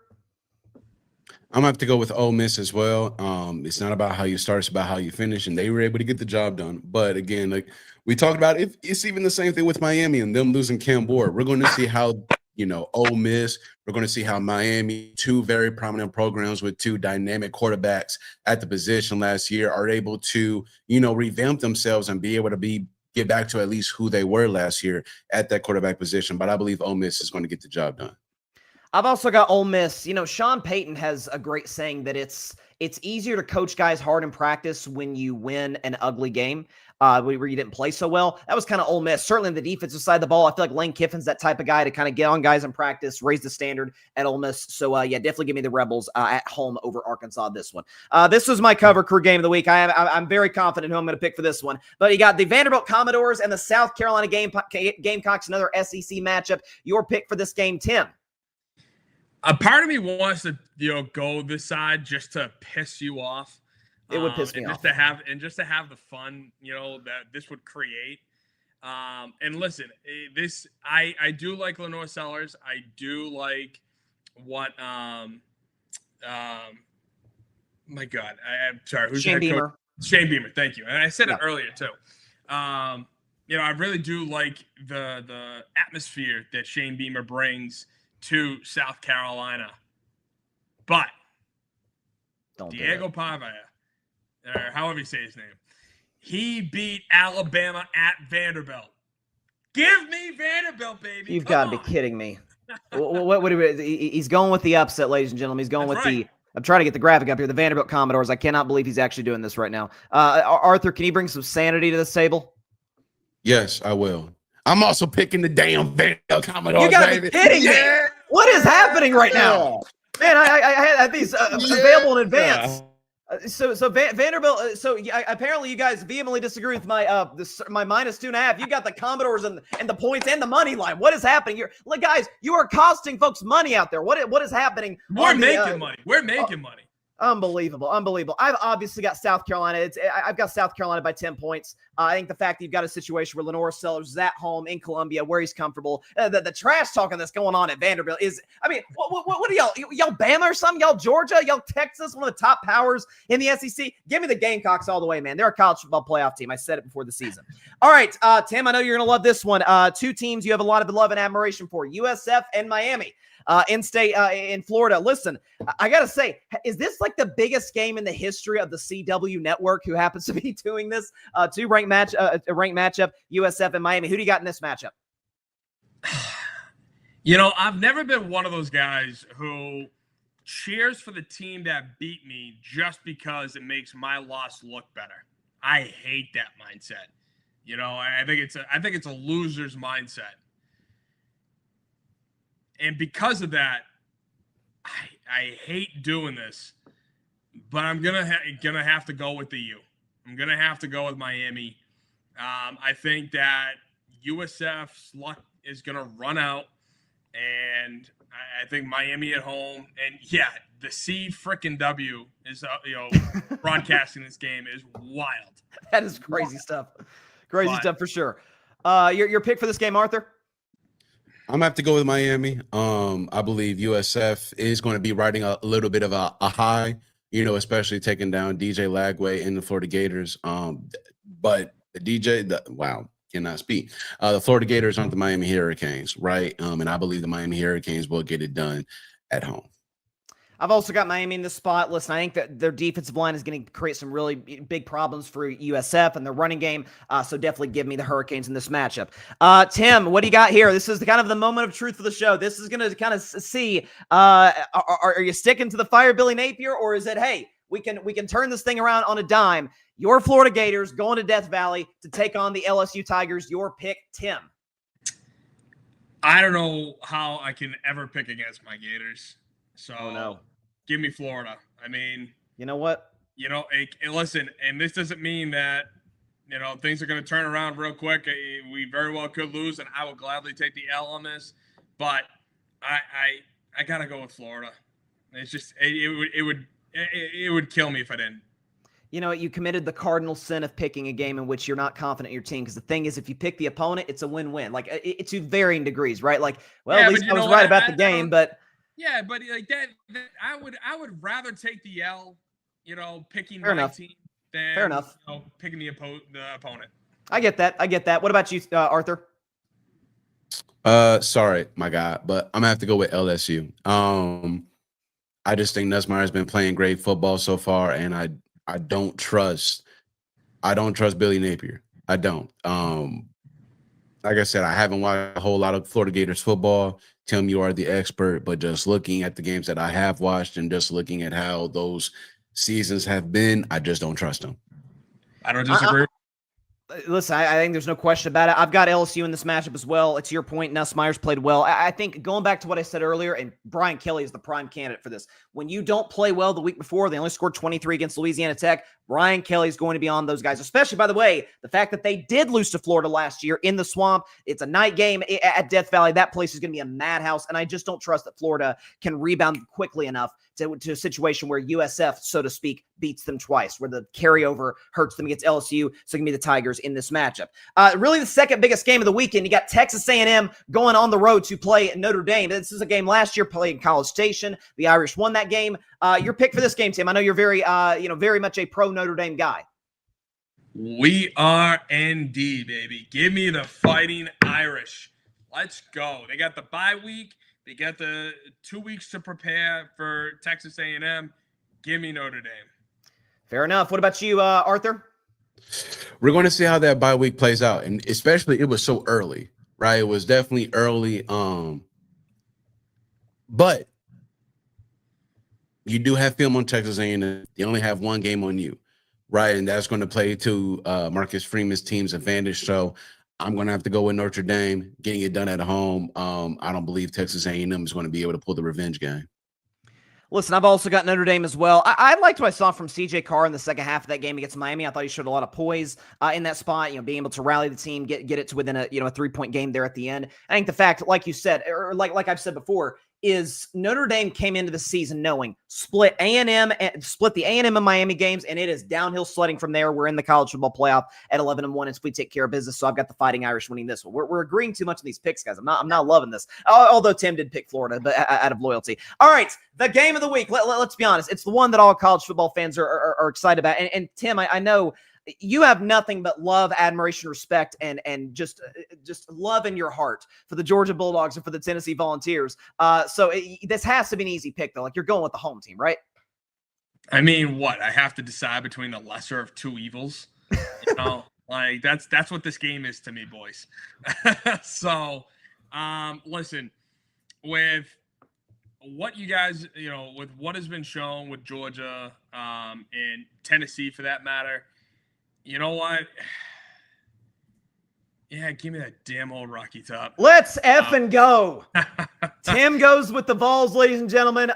I'm going to have to go with Ole Miss as well. It's not about how you start, it's about how you finish, and they were able to get the job done. But again, like we talked about, it's even the same thing with Miami and them losing Cam Ward. We're going to see how Ole Miss, we're going to see how Miami, two very prominent programs with two dynamic quarterbacks at the position last year, are able to, revamp themselves and be able to get back to at least who they were last year at that quarterback position. But I believe Ole Miss is going to get the job done. I've also got Ole Miss. Sean Payton has a great saying that it's easier to coach guys hard in practice when you win an ugly game. Where you didn't play so well. That was kind of Ole Miss. Certainly on the defensive side of the ball, I feel like Lane Kiffin's that type of guy to kind of get on guys in practice, raise the standard at Ole Miss. So, yeah, definitely give me the Rebels at home over Arkansas this one. This was my cover crew game of the week. I'm very confident who I'm going to pick for this one. But you got the Vanderbilt Commodores and the South Carolina Gamecocks, another SEC matchup. Your pick for this game, Tim? A part of me wants to, go this side just to piss you off. It would piss me off. Just to have the fun, that this would create. And listen, I do like Lenore Sellers. I do like what my God, I'm sorry, who's Shane Beamer. Shane Beamer, thank you. And I said it earlier too. I really do like the atmosphere that Shane Beamer brings to South Carolina. But Diego Pavia, or however you say his name, he beat Alabama at Vanderbilt. Give me Vanderbilt, baby. You've got to be kidding me. He's going with the upset, ladies and gentlemen. He's going with I'm trying to get the graphic up here. The Vanderbilt Commodores. I cannot believe he's actually doing this right now. Arthur, can you bring some sanity to this table? Yes, I will. I'm also picking the damn Vanderbilt Commodores. You got to be kidding me. What is happening right now? Man, I had these available in advance. So Vanderbilt. Apparently you guys vehemently disagree with my my -2.5. You got the Commodores and the points and the money line. What is happening? Guys, you are costing folks money out there. What is happening? We're making money. We're making money. Unbelievable. I've obviously got South Carolina. I've got South Carolina by 10 points. I think the fact that you've got a situation where Lenore Sellers is at home in Columbia, where he's comfortable. The trash talking that's going on at Vanderbilt is, what are y'all Bama or something? Y'all Georgia? Y'all Texas? One of the top powers in the SEC? Give me the Gamecocks all the way, man. They're a college football playoff team. I said it before the season. All right, Tim, I know you're going to love this one. Two teams you have a lot of love and admiration for, USF and Miami. In-state in Florida. Listen, I got to say, is this like the biggest game in the history of the CW network, who happens to be doing this? Ranked matchup, USF and Miami. Who do you got in this matchup? I've never been one of those guys who cheers for the team that beat me just because it makes my loss look better. I hate that mindset. I think it's a loser's mindset. And because of that, I hate doing this, but I'm gonna have to go with the U. I'm gonna have to go with Miami. I think that USF's luck is gonna run out, and I think Miami at home. And yeah, the C frickin' W is broadcasting this game is wild. That is crazy stuff. Crazy stuff for sure. Your pick for this game, Arthur? I'm gonna have to go with Miami. I believe USF is going to be riding a little bit of a high, especially taking down DJ Lagway in the Florida Gators. But wow, cannot speak. The Florida Gators aren't the Miami Hurricanes, right? And I believe the Miami Hurricanes will get it done at home. I've also got Miami in this spot. Listen, I think that their defensive line is going to create some really big problems for USF and their running game. So definitely give me the Hurricanes in this matchup. Tim, what do you got here? This is kind of the moment of truth for the show. This is going to kind of see, are you sticking to the fire Billy Napier, or is it, hey, we can turn this thing around on a dime? Your Florida Gators going to Death Valley to take on the LSU Tigers. Your pick, Tim. I don't know how I can ever pick against my Gators. So no. Give me Florida. I mean, you know what? Listen, and this doesn't mean that, things are going to turn around real quick. We very well could lose, and I will gladly take the L on this. But I got to go with Florida. It's just, it would kill me if I didn't. You know, you committed the cardinal sin of picking a game in which you're not confident in your team. Because the thing is, if you pick the opponent, it's a win-win. Like, it's to varying degrees, right? Like, well, at least I was right about the game, but... Yeah, but like that I would rather take the L, picking Fair my enough. team than Fair enough. Picking the opponent. I get that. What about you, Arthur? Sorry, my guy, but I'm gonna have to go with LSU. I just think Nussmeier's been playing great football so far, and I don't trust Billy Napier. I don't. Like I said, I haven't watched a whole lot of Florida Gators football. Tim, you are the expert, but just looking at the games that I have watched and just looking at how those seasons have been, I just don't trust them. I don't disagree. Listen, I think there's no question about it. I've got LSU in this matchup as well. To your point, Nussmeier's played well. I think going back to what I said earlier, and Brian Kelly is the prime candidate for this. When you don't play well the week before, they only scored 23 against Louisiana Tech. Brian Kelly is going to be on those guys, especially, by the way, the fact that they did lose to Florida last year in the Swamp. It's a night game at Death Valley. That place is going to be a madhouse, and I just don't trust that Florida can rebound quickly enough to a situation where USF, so to speak, beats them twice, where the carryover hurts them against LSU. So give me the Tigers in this matchup. Really the second biggest game of the weekend. You got Texas A&M going on the road to play Notre Dame. This is a game last year played in College Station. The Irish won that game. Your pick for this game, Tim. I know you're very much a pro Notre Dame guy. We are indeed, baby. Give me the Fighting Irish. Let's go. They got the bye week. They got the 2 weeks to prepare for Texas A&M. Give me Notre Dame. Fair enough. What about you, Arthur? We're going to see how that bye week plays out, and especially it was so early, right? It was definitely early. But you do have film on Texas A&M. They only have one game on you, right? And that's going to play to Marcus Freeman's team's advantage. So I'm going to have to go with Notre Dame, getting it done at home. I don't believe Texas A&M is going to be able to pull the revenge game. Listen, I've also got Notre Dame as well. I liked what I saw from C.J. Carr in the second half of that game against Miami. I thought he showed a lot of poise in that spot, being able to rally the team, get it to within a 3-point game there at the end. I think the fact, like you said, or like I've said before, is Notre Dame came into the season knowing split the A&M and Miami games, and it is downhill sledding from there. We're in the college football playoff at 11-1 as we take care of business. So I've got the Fighting Irish winning this one. We're agreeing too much on these picks, guys. I'm not loving this. Although Tim did pick Florida, but out of loyalty. All right, the game of the week. Let's be honest. It's the one that all college football fans are excited about. And Tim, I know you have nothing but love, admiration, respect, and just love in your heart for the Georgia Bulldogs and for the Tennessee Volunteers. So this has to be an easy pick, though. Like, you're going with the home team, right? I mean, what? I have to decide between the lesser of two evils. Like that's what this game is to me, boys. So, listen, with what you guys, with what has been shown with Georgia and Tennessee, for that matter. You know what? Yeah, give me that damn old Rocky Top. Let's effing go. Tim goes with the Vols, ladies and gentlemen.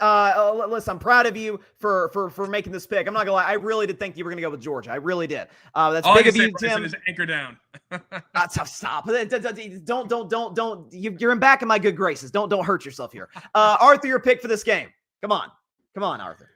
Listen, I'm proud of you for making this pick. I'm not gonna lie, I really did think you were gonna go with Georgia. I really did. That's all big of you, Tim. Is anchor down. Stop. Don't. You're in back of my good graces. Don't hurt yourself here. Arthur, your pick for this game. Come on, Arthur.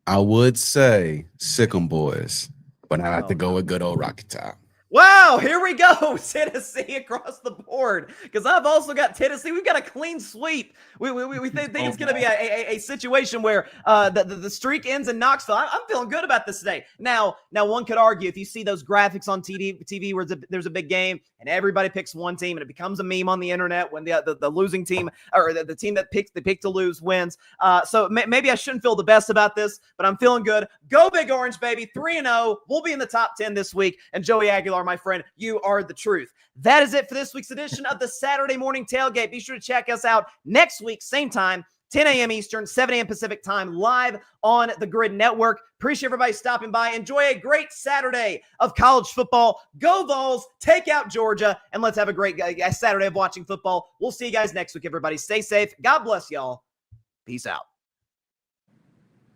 I would say Sick 'em Boys, but I have to go with good old Rocky Top. Wow, here we go. Tennessee across the board. Because I've also got Tennessee. We've got a clean sweep. We think it's going to be a situation where the streak ends in Knoxville. I'm feeling good about this today. Now one could argue if you see those graphics on TV where there's a big game and everybody picks one team and it becomes a meme on the internet when the losing team or the team that picked to lose wins. So maybe I shouldn't feel the best about this, but I'm feeling good. Go Big Orange, baby. 3-0. We'll be in the top 10 this week. And Joey Aguilar, my friend, you are the truth. That is it for this week's edition of the Saturday Morning Tailgate. Be sure to check us out next week, same time, 10 a.m. Eastern, 7 a.m. Pacific time, live on the Grid Network. Appreciate everybody stopping by. Enjoy a great Saturday of college football. Go Vols, take out Georgia, and let's have a great Saturday of watching football. We'll see you guys next week, everybody. Stay safe. God bless y'all. Peace out.